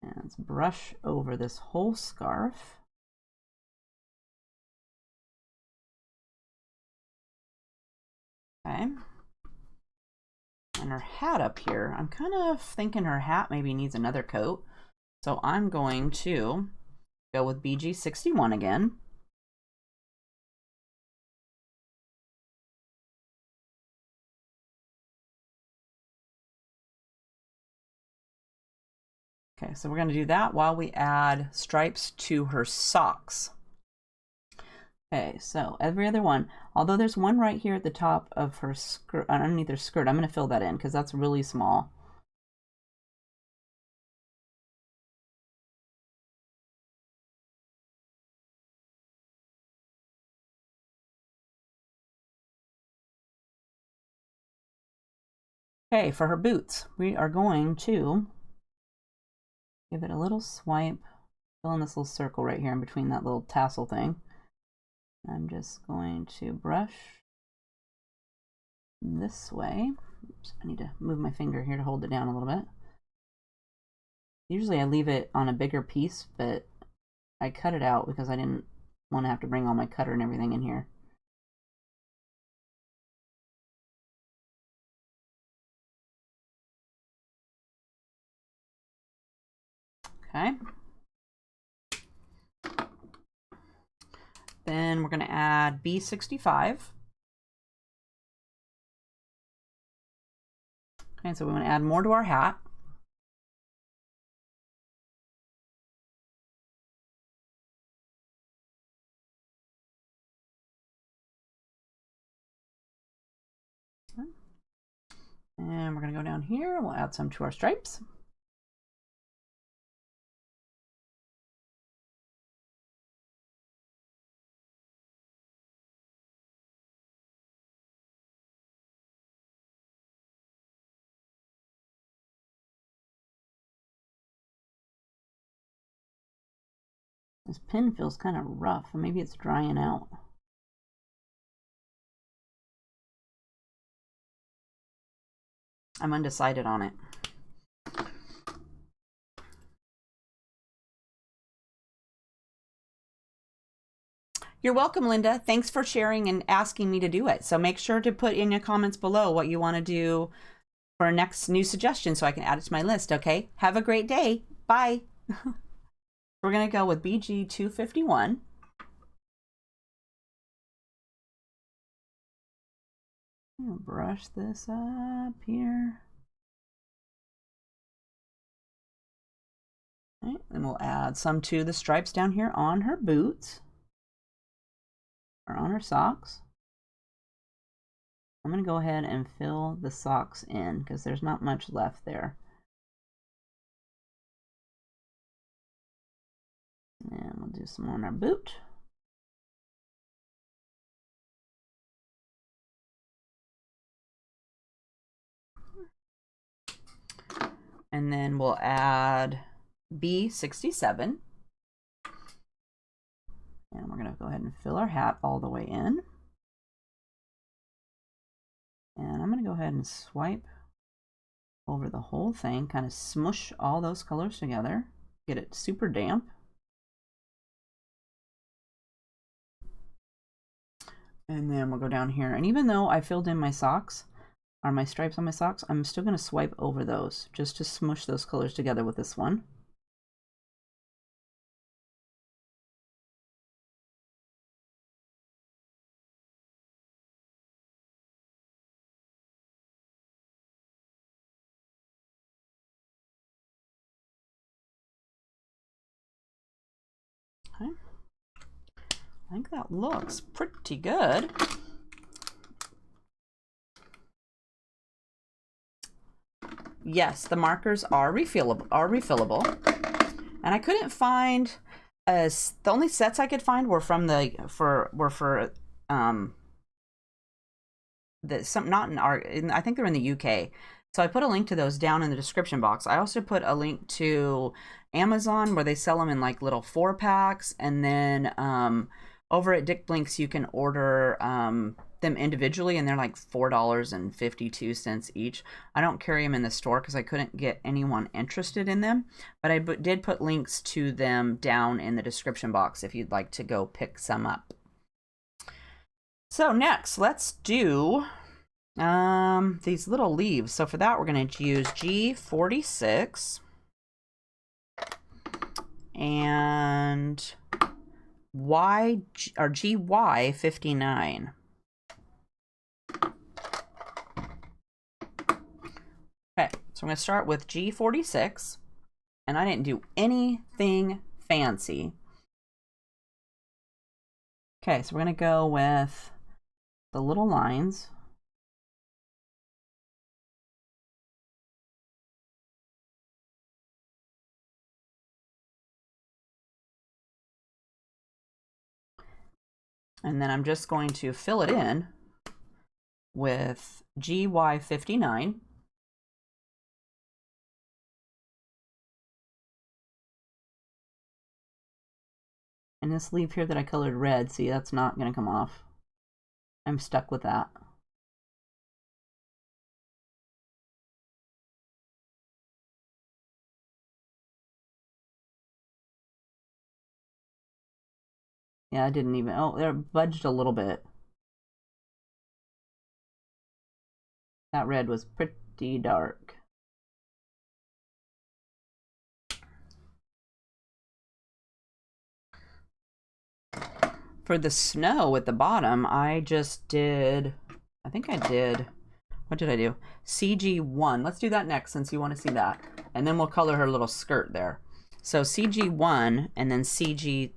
And let's brush over this whole scarf. Okay. And her hat up here, I'm kind of thinking her hat maybe needs another coat. So I'm going to go with BG61 again. Okay, so we're going to do that while we add stripes to her socks. Okay, so every other one, although there's one right here at the top of her skirt, underneath her skirt, I'm going to fill that in because that's really small. Okay, for her boots, we are going to give it a little swipe, fill in this little circle right here in between that little tassel thing. I'm just going to brush this way. Oops, I need to move my finger here to hold it down a little bit. Usually I leave it on a bigger piece, but I cut it out because I didn't want to have to bring all my cutter and everything in here. Okay. Then we're going to add B65. Okay, so we want to add more to our hat. And we're going to go down here. We'll add some to our stripes. This pen feels kind of rough, or maybe it's drying out. I'm undecided on it. You're welcome, Linda. Thanks for sharing and asking me to do it. So make sure to put in your comments below what you want to do for next new suggestion so I can add it to my list, okay? Have a great day. Bye. We're going to go with BG251. I'll brush this up here. Okay, and we'll add some to the stripes down here on her boots or on her socks. I'm going to go ahead and fill the socks in because there's not much left there. And we'll do some on our boot. And then we'll add B67. And we're going to go ahead and fill our hat all the way in. And I'm going to go ahead and swipe over the whole thing, kind of smush all those colors together, get it super damp. And then we'll go down here. And even though I filled in my socks, or my stripes on my socks, I'm still going to swipe over those just to smush those colors together with this one. Okay. I think that looks pretty good. Yes, the markers are refillable. And I couldn't find the only sets I could find were from the not in our, I think they're in the UK. So I put a link to those down in the description box. I also put a link to Amazon where they sell them in like little 4-packs, and then over at Dick Blink's you can order them individually, and they're like $4.52 each. I don't carry them in the store because I couldn't get anyone interested in them, but I did put links to them down in the description box if you'd like to go pick some up. So next, let's do These little leaves. So for that, we're going to use G46 and GY59. Okay, so I'm going to start with G46, and I didn't do anything fancy. Okay, so we're going to go with the little lines. And then I'm just going to fill it in with GY59. And this leaf here that I colored red, see, that's not going to come off. I'm stuck with that. Yeah, I didn't even, oh, they're budged a little bit. That red was pretty dark. For the snow at the bottom, I just did, I think I did, what did I do? CG1. Let's do that next since you want to see that. And then we'll color her little skirt there. So CG1 and then CG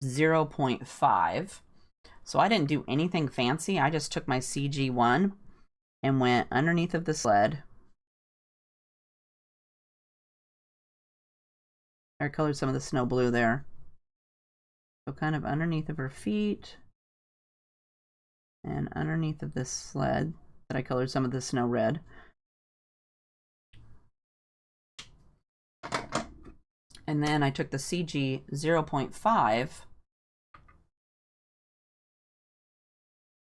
0.5. So I didn't do anything fancy. I just took my CG1 and went underneath of the sled. I colored some of the snow blue there. So kind of underneath of her feet and underneath of this sled that I colored some of the snow red. And then I took the CG 0.5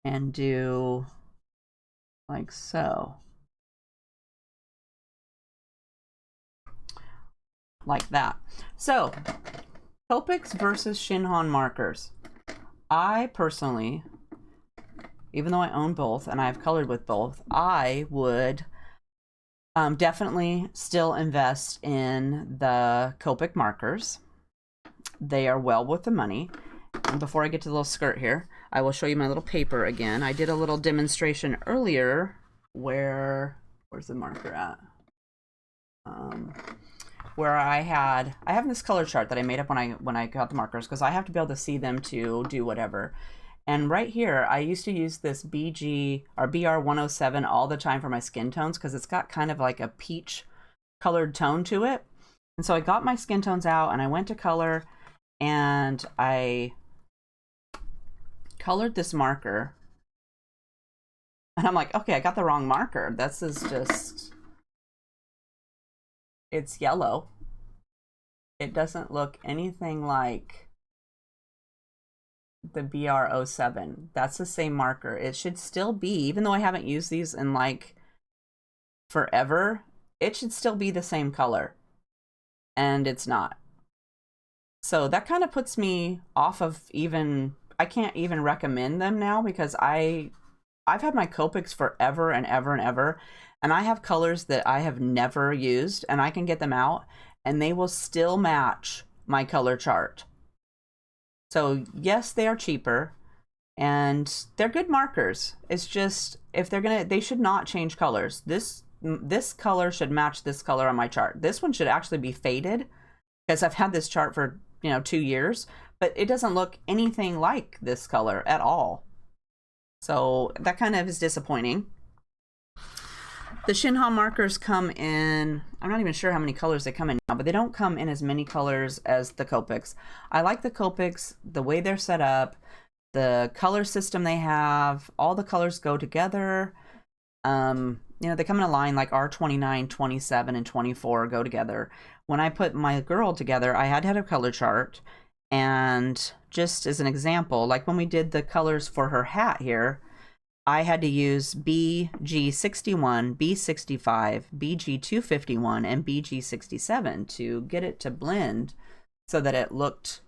and do like so. Like that. So, Copics versus ShinHan Markers. I personally, even though I own both and I've colored with both, I would definitely still invest in the Copic markers. They are well worth the money. And before I get to the little skirt here, I will show you my little paper again. I did a little demonstration earlier where's the marker at? Where I have this color chart that I made up when I got the markers, because I have to be able to see them to do whatever. And right here, I used to use this BG or BR107 all the time for my skin tones because it's got kind of like a peach colored tone to it. And so I got my skin tones out and I went to color and I colored this marker. And I'm like, okay, I got the wrong marker. This is just, it's yellow. It doesn't look anything like the BR07. That's the same marker. It should still be, even though I haven't used these in like forever, it should still be the same color. And it's not. So that kind of puts me off of even, I can't even recommend them now because I've had my Copics forever and ever and ever. And I have colors that I have never used and I can get them out and they will still match my color chart. So yes, they are cheaper and they're good markers. It's just, if they're gonna, they should not change colors. This color should match this color on my chart. This one should actually be faded because I've had this chart for, 2 years, but it doesn't look anything like this color at all. So that kind of is disappointing. The ShinHan markers come in, I'm not even sure how many colors they come in now, but they don't come in as many colors as the Copics. I like the Copics, the way they're set up, the color system they have, all the colors go together. They come in a line like R29, 27, and 24 go together. When I put my girl together, I had to have a color chart. And just as an example, like when we did the colors for her hat here, I had to use BG61, B65, BG251, and BG67 to get it to blend so that it looked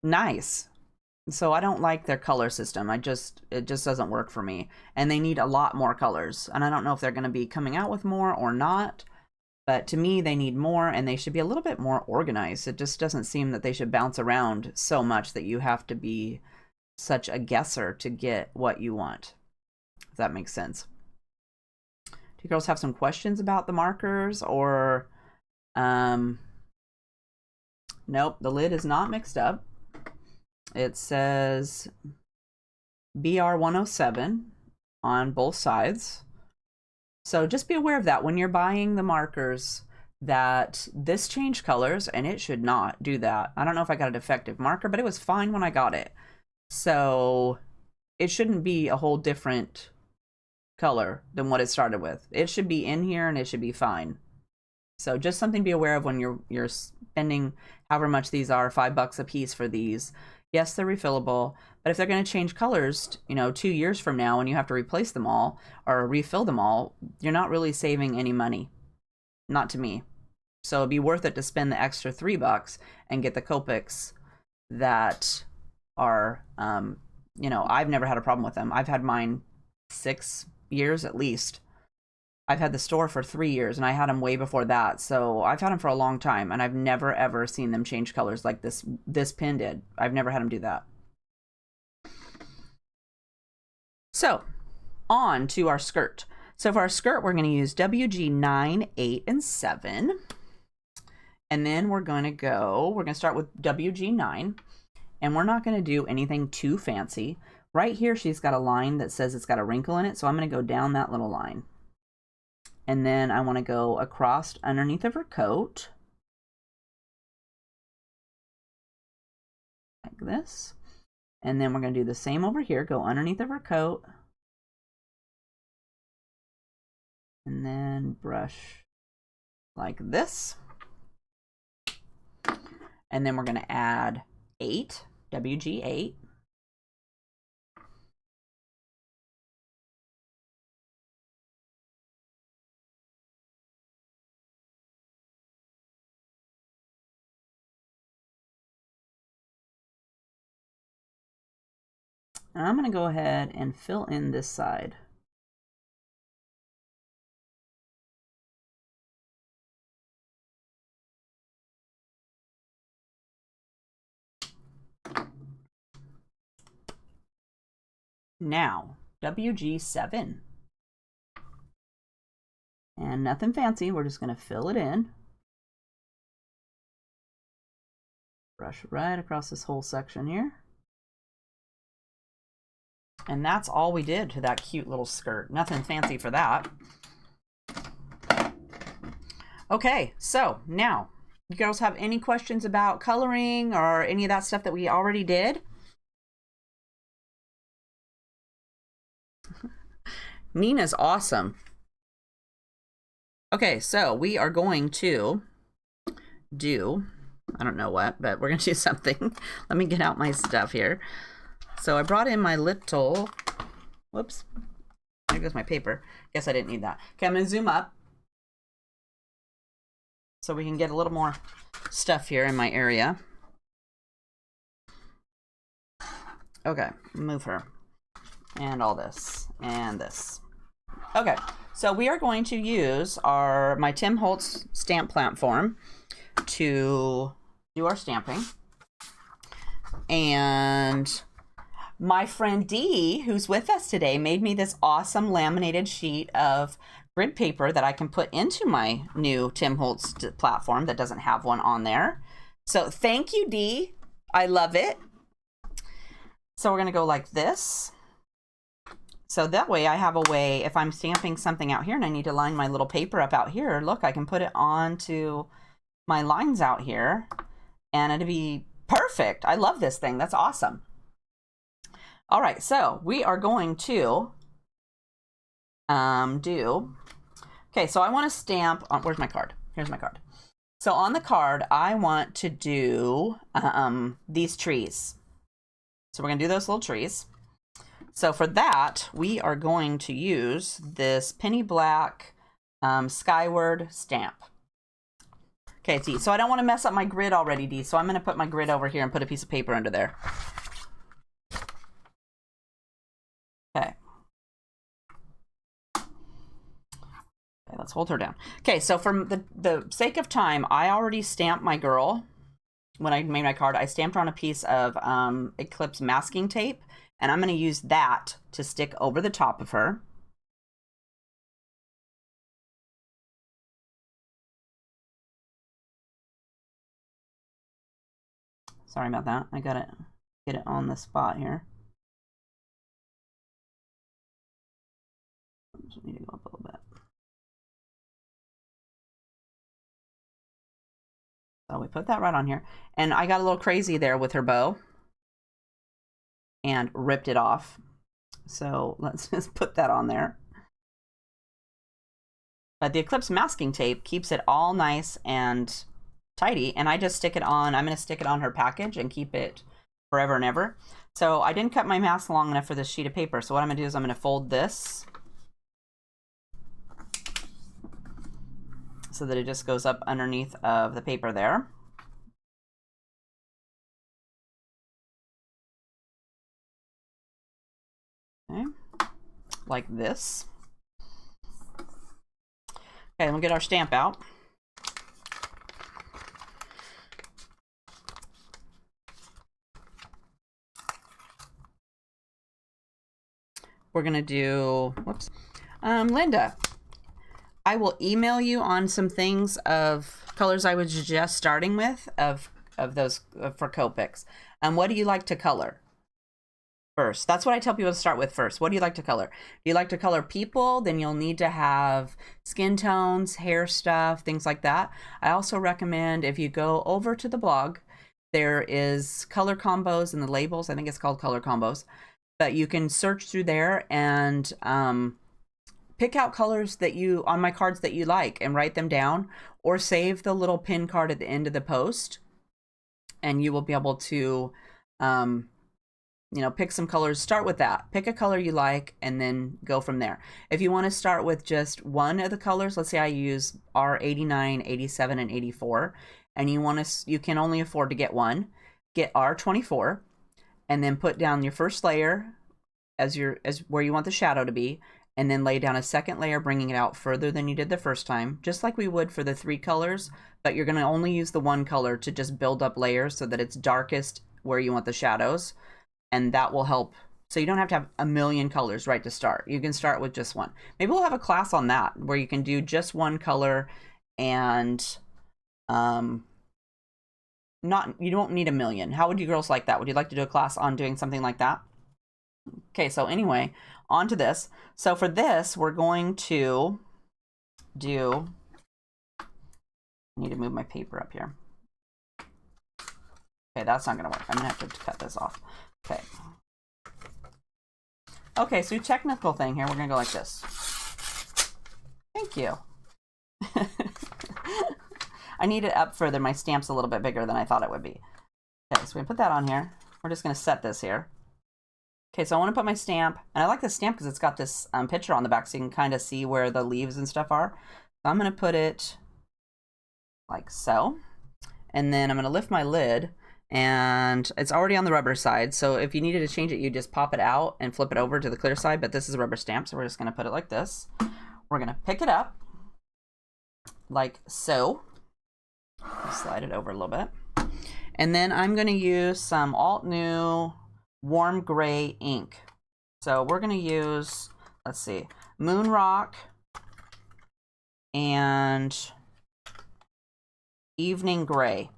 nice. So I don't like their color system. It just doesn't work for me. And they need a lot more colors. And I don't know if they're going to be coming out with more or not. But to me, they need more, and they should be a little bit more organized. It just doesn't seem that they should bounce around so much that you have to be such a guesser to get what you want. If that makes sense. Do you girls have some questions about the markers, or nope, the lid is not mixed up. It says BR107 on both sides. So just be aware of that when you're buying the markers, that this changed colors and it should not do that. I don't know if I got a defective marker, but it was fine when I got it. So it shouldn't be a whole different color than what it started with. It should be in here and it should be fine. So just something to be aware of when you're spending however much these are, $5 a piece for these. Yes, they're refillable, but if they're going to change colors, you know, 2 years from now and you have to replace them all or refill them all, you're not really saving any money. Not to me. So it'd be worth it to spend the extra $3 and get the Copics that are, you know, I've never had a problem with them. I've had mine 6 years at least. I've had the store for 3 years, and I had them way before that. So I've had them for a long time, and I've never ever seen them change colors like this pin did. I've never had them do that. So on to our skirt. So for our skirt, we're going to use WG 9, 8, and 7. And then we're going to start with WG 9, and we're not going to do anything too fancy. Right here, she's got a line that says it's got a wrinkle in it, so I'm going to go down that little line. And then I want to go across underneath of her coat. Like this. And then we're going to do the same over here. Go underneath of her coat. And then brush like this. And then we're going to add 8, WG 8. And I'm going to go ahead and fill in this side. Now, WG7. And nothing fancy, we're just going to fill it in. Brush right across this whole section here. And that's all we did to that cute little skirt. Nothing fancy for that. Okay, so now, you girls have any questions about coloring or any of that stuff that we already did? Neenah's awesome. Okay, so we are going to do, I don't know what, but we're going to do something. Let me get out my stuff here. So I brought in my little, whoops, there goes my paper. Guess I didn't need that. Okay, I'm going to zoom up so we can get a little more stuff here in my area. Okay, move her. And all this, and this. Okay, so we are going to use my Tim Holtz stamp platform to do our stamping. And my friend Dee, who's with us today, made me this awesome laminated sheet of grid paper that I can put into my new Tim Holtz platform that doesn't have one on there. So thank you, Dee. I love it. So we're going to go like this. So that way I have a way, if I'm stamping something out here and I need to line my little paper up out here, look, I can put it onto my lines out here and it'll be perfect. I love this thing. That's awesome. All right, so we are going to okay, so I want to stamp, where's my card? Here's my card. So on the card, I want to do these trees. So we're going to do those little trees. So for that, we are going to use this penny black Skyward stamp. Okay, Dee, so I don't want to mess up my grid already, Dee, so I'm going to put my grid over here and put a piece of paper under there. Okay. Okay, let's hold her down. Okay, so for the sake of time, I already stamped my girl. When I made my card, I stamped her on a piece of Eclipse masking tape, and I'm going to use that to stick over the top of her. Sorry about that. I got to get it on the spot here. Just need to go up a little bit. So we put that right on here. And I got a little crazy there with her bow and ripped it off. So let's just put that on there. But the Eclipse masking tape keeps it all nice and tidy. And I just stick it on. I'm going to stick it on her package and keep it forever and ever. So I didn't cut my mask long enough for this sheet of paper. So what I'm going to do is I'm going to fold this so that it just goes up underneath of the paper there. Okay, like this. Okay, we'll get our stamp out. We're gonna do, whoops, Linda, I will email you on some things of colors I was just starting with of those for Copics. What do you like to color first? That's what I tell people to start with first. What do you like to color? Do you like to color people? Then you'll need to have skin tones, hair stuff, things like that. I also recommend if you go over to the blog, there is color combos and the labels. I think it's called color combos. But you can search through there and pick out colors that you, on my cards that you like, and write them down, or save the little pin card at the end of the post. And you will be able to, you know, pick some colors. Start with that. Pick a color you like and then go from there. If you want to start with just one of the colors, let's say I use R89, 87, and 84, and you can only afford to get one, get R24. And then put down your first layer as where you want the shadow to be, and then lay down a second layer, bringing it out further than you did the first time, just like we would for the 3 colors, but you're going to only use the 1 color to just build up layers so that it's darkest where you want the shadows, and that will help. So you don't have to have a million colors right to start. You can start with just one. Maybe we'll have a class on that where you can do just 1 color and you don't need a million. How would you girls like that? Would you like to do a class on doing something like that? Okay, so anyway, on to this. So for this, we're going to do, I need to move my paper up here. Okay, that's not gonna work. I'm gonna have to cut this off. Okay. Okay, so technical thing here, we're gonna go like this. Thank you. I need it up further. My stamp's a little bit bigger than I thought it would be. Okay, so we put that on here. We're just going to set this here. Okay, so I want to put my stamp, and I like the stamp because it's got this picture on the back so you can kind of see where the leaves and stuff are. So I'm going to put it like so, and then I'm going to lift my lid, and it's already on the rubber side, so if you needed to change it, you just pop it out and flip it over to the clear side, but this is a rubber stamp, so we're just going to put it like this. We're going to pick it up like so. Slide it over a little bit. And then I'm going to use some Altenew warm gray ink. So we're going to use, let's see, Moon Rock and Evening Gray.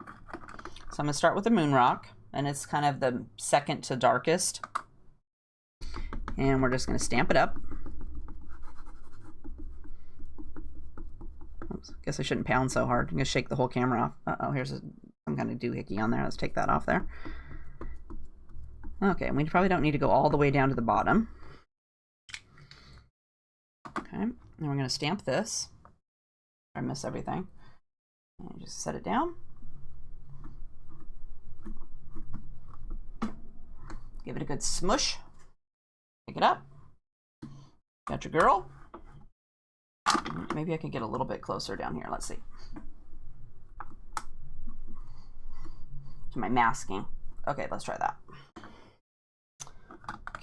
So I'm going to start with the Moon Rock, and it's kind of the second to darkest. And we're just going to stamp it up. Oops, guess I shouldn't pound so hard. I'm going to shake the whole camera off. Uh-oh, here's some kind of doohickey on there. Let's take that off there. Okay, and we probably don't need to go all the way down to the bottom. Okay, and we're going to stamp this. I miss everything. And just set it down. Give it a good smush. Pick it up. Got your girl. Maybe I can get a little bit closer down here. Let's see. To my masking. Okay, let's try that.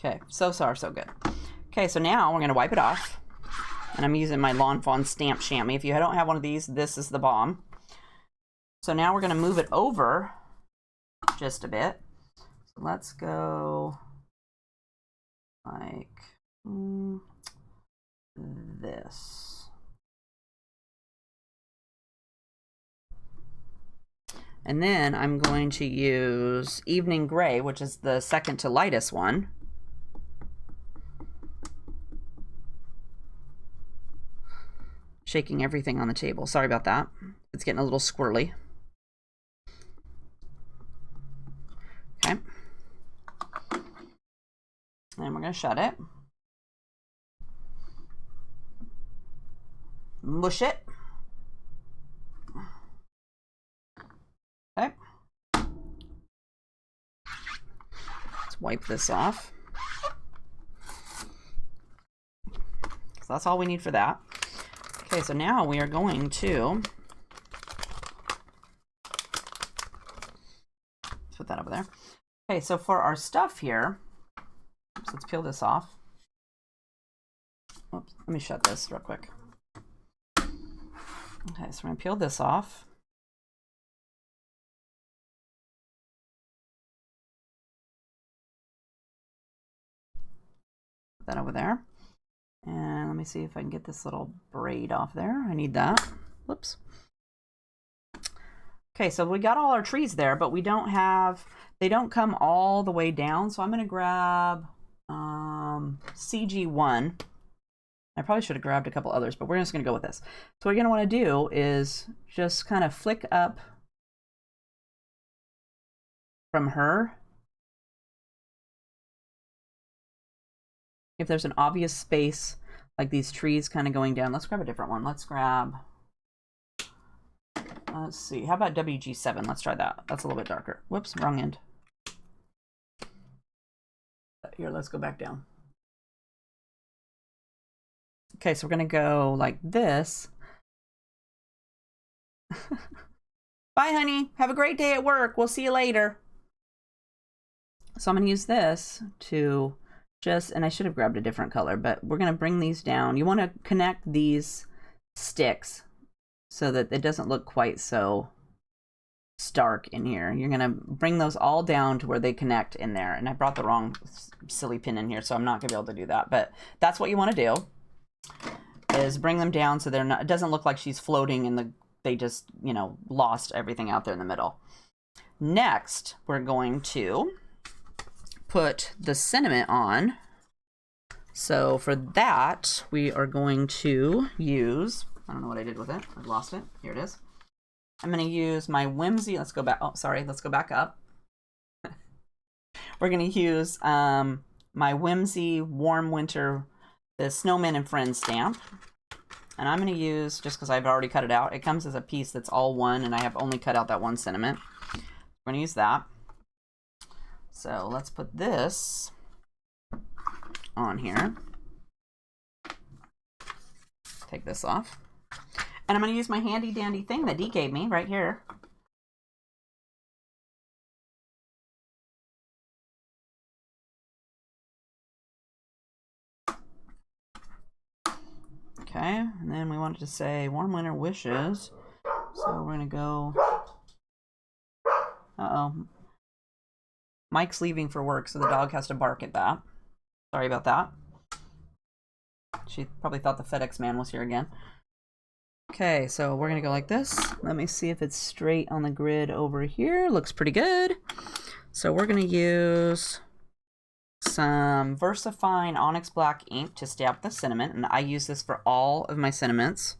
Okay, so far so good. Okay, so now we're gonna wipe it off. And I'm using my Lawn Fawn Stamp Chamois. If you don't have one of these, this is the bomb. So now we're gonna move it over just a bit. So let's go like this. And then I'm going to use Evening Gray, which is the second to lightest one. Shaking everything on the table. Sorry about that. It's getting a little squirrely. Okay. And we're going to shut it. Mush it. Okay. Let's wipe this off. So that's all we need for that. Okay, so now we are going to put that over there. Okay, so for our stuff here, oops, let's peel this off. Oops, let me shut this real quick. Okay, so we're going to peel this off. Put that over there. And let me see if I can get this little braid off there. I need that. Whoops. Okay, so we got all our trees there, but we don't have, they don't come all the way down. So I'm going to grab CG1. I probably should have grabbed a couple others, but we're just going to go with this. So what you're going to want to do is just kind of flick up from her. If there's an obvious space, like these trees kind of going down, let's grab a different one. Let's grab, let's see, how about WG7? Let's try that. That's a little bit darker. Whoops, wrong end. Here, let's go back down. Okay, so we're going to go like this. Bye, honey. Have a great day at work. We'll see you later. So I'm going to use this to just, and I should have grabbed a different color, but we're going to bring these down. You want to connect these sticks so that it doesn't look quite so stark in here. You're going to bring those all down to where they connect in there. And I brought the wrong silly pin in here, so I'm not going to be able to do that. But that's what you want to do, is bring them down so they're not, it doesn't look like she's floating in the, they just, you know, lost everything out there in the middle. Next, we're going to put the sentiment on. So for that, we are going to use, I don't know what I did with it. I lost it. Here it is. I'm going to use my Whimsy. Let's go back. Oh, sorry. Let's go back up. We're going to use my Whimsy Warm Winter, the Snowman and Friends stamp. And I'm going to use, just because I've already cut it out, it comes as a piece that's all one, and I have only cut out that one sentiment. We're going to use that. So let's put this on here. Take this off. And I'm going to use my handy dandy thing that Dee gave me right here. Okay, and then we wanted to say warm winter wishes. So we're going to go, uh-oh. Mike's leaving for work, so the dog has to bark at that. Sorry about that. She probably thought the FedEx man was here again. Okay, so we're going to go like this. Let me see if it's straight on the grid over here. Looks pretty good. So we're going to use some Versafine Onyx Black ink to stamp the sentiment, and I use this for all of my sentiments.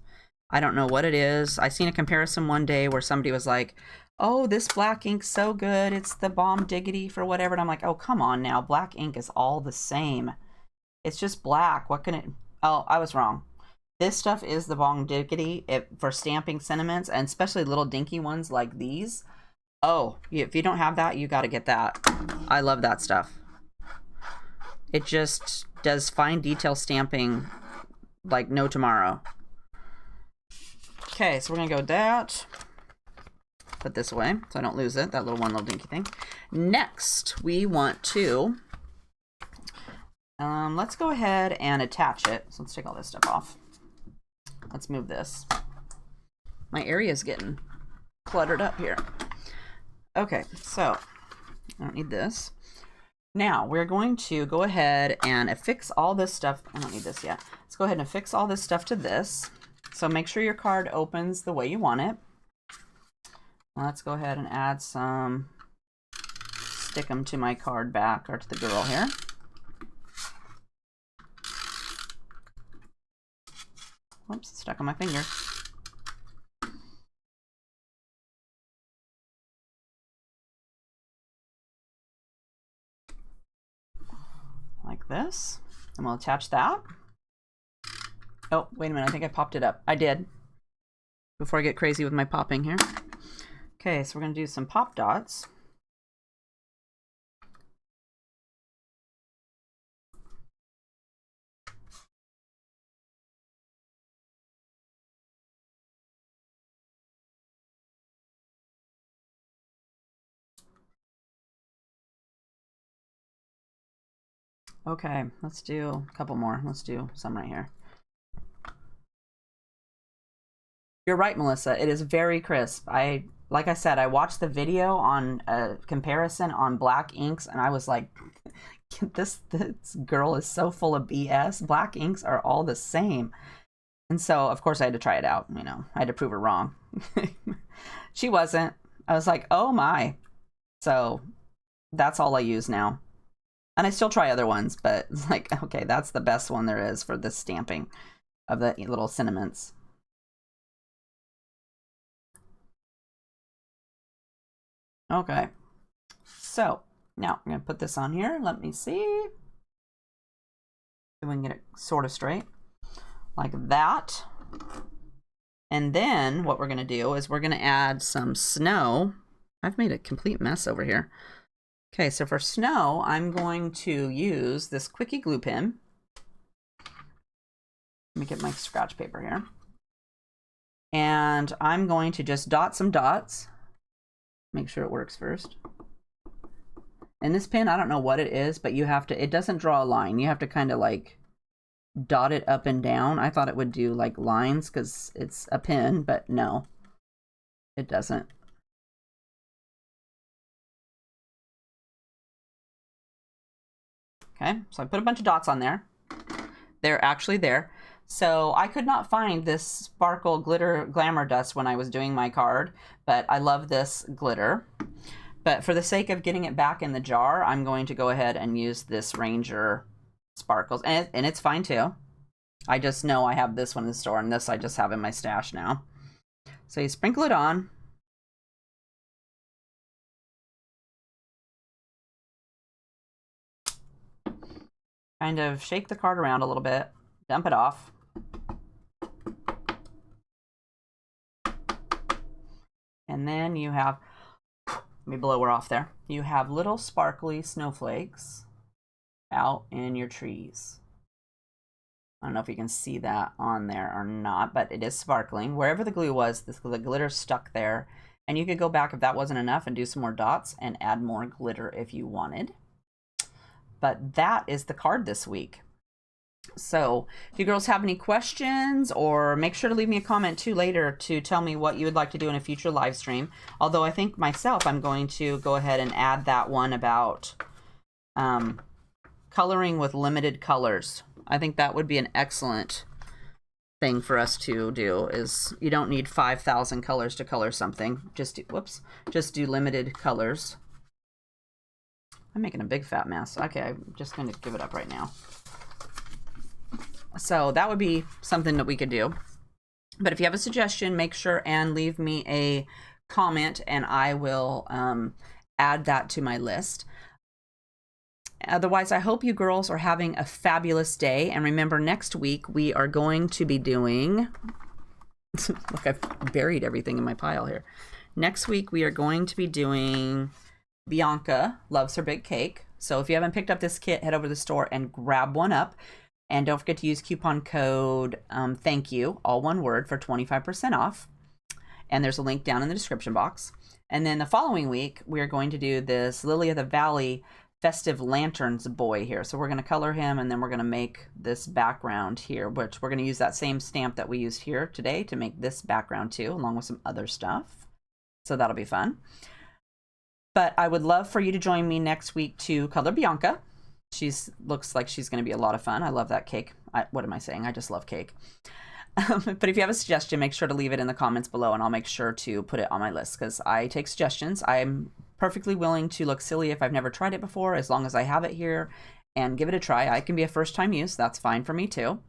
I don't know what it is. I seen a comparison one day where somebody was like, oh, this black ink's so good, it's the bomb diggity for whatever. And I'm like, oh, come on now. Black ink is all the same. It's just black. What can it... Oh, I was wrong. This stuff is the bomb diggity for stamping sentiments, and especially little dinky ones like these. Oh, if you don't have that, you got to get that. I love that stuff. It just does fine detail stamping like no tomorrow. Okay, so we're going to go with that. Put this away so I don't lose it, that little one little dinky thing. Next, we want to Let's go ahead and attach it. So let's take all this stuff off. Let's move this. My area is getting cluttered up here. Okay, so I don't need this. Now we're going to go ahead and affix all this stuff. I don't need this yet. Let's go ahead and affix all this stuff to this. So make sure your card opens the way you want it. Let's go ahead and add some, stick them to my card back, or to the girl here. Whoops, stuck on my finger. Like this. And we'll attach that. Oh, wait a minute, I think I popped it up. I did. Before I get crazy with my popping here. Okay, so we're going to do some pop dots. Okay, let's do a couple more. Let's do some right here. You're right, Melissa. It is very crisp. Like I said, I watched the video on a comparison on black inks, and I was like, this girl is so full of BS. Black inks are all the same. And so, of course, I had to try it out. You know, I had to prove her wrong. She wasn't. I was like, oh my. So that's all I use now. And I still try other ones, but it's like, okay, that's the best one there is for this stamping of the little sentiments. Okay, so now I'm going to put this on here. Let me see if we can get it sort of straight like that. And then what we're going to do is we're going to add some snow. I've made a complete mess over here. Okay, so for snow, I'm going to use this Quickie glue pen. Let me get my scratch paper here. And I'm going to just dot some dots. Make sure it works first. And this pen, I don't know what it is, but you have to, it doesn't draw a line. You have to kind of like dot it up and down. I thought it would do like lines because it's a pen, but no, it doesn't. Okay, so I put a bunch of dots on there. They're actually there. So I could not find this sparkle glitter glamour dust when I was doing my card, but I love this glitter. But for the sake of getting it back in the jar, I'm going to go ahead and use this Ranger sparkles. And it's fine too. I just know I have this one in the store, and this I just have in my stash now. So you sprinkle it on. Kind of shake the card around a little bit, dump it off. And then you have, let me blow her off there. You have little sparkly snowflakes out in your trees. I don't know if you can see that on there or not, but it is sparkling. Wherever the glue was, the glitter stuck there. And you could go back if that wasn't enough and do some more dots and add more glitter if you wanted. But that is the card this week. So if you girls have any questions, or make sure to leave me a comment too later to tell me what you would like to do in a future live stream. Although I think myself, I'm going to go ahead and add that one about coloring with limited colors. I think that would be an excellent thing for us to do. Is you don't need 5,000 colors to color something. Just do, whoops, just do limited colors. I'm making a big fat mess. Okay, I'm just going to give it up right now. So that would be something that we could do. But if you have a suggestion, make sure and leave me a comment, and I will add that to my list. Otherwise, I hope you girls are having a fabulous day. And remember, next week we are going to be doing... Look, I've buried everything in my pile here. Next week we are going to be doing... Bianca Loves Her Big Cake. So if you haven't picked up this kit, head over to the store and grab one up. And don't forget to use coupon code thank you, all one word, for 25% off. And there's a link down in the description box. And then the following week, we're going to do this Lily of the Valley festive lanterns boy here. So we're going to color him, and then we're going to make this background here, which we're going to use that same stamp that we used here today to make this background too, along with some other stuff. So that'll be fun. But I would love for you to join me next week to color Bianca. Looks like she's going to be a lot of fun. I love that cake. What am I saying? I just love cake. But if you have a suggestion, make sure to leave it in the comments below, and I'll make sure to put it on my list because I take suggestions. I'm perfectly willing to look silly if I've never tried it before, as long as I have it here and give it a try. I can be a first-time use. That's fine for me too.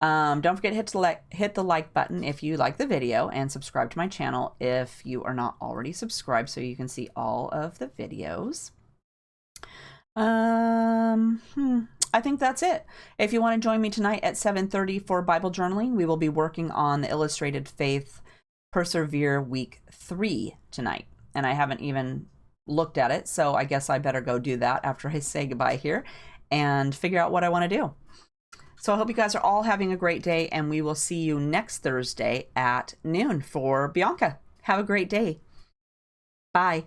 Don't forget to hit the like button if you like the video, and subscribe to my channel if you are not already subscribed so you can see all of the videos. I think that's it. If you want to join me tonight at 7:30 for Bible journaling, we will be working on the Illustrated Faith Persevere Week 3 tonight. And I haven't even looked at it, so I guess I better go do that after I say goodbye here and figure out what I want to do. So I hope you guys are all having a great day, and we will see you next Thursday at noon for Bianca. Have a great day. Bye.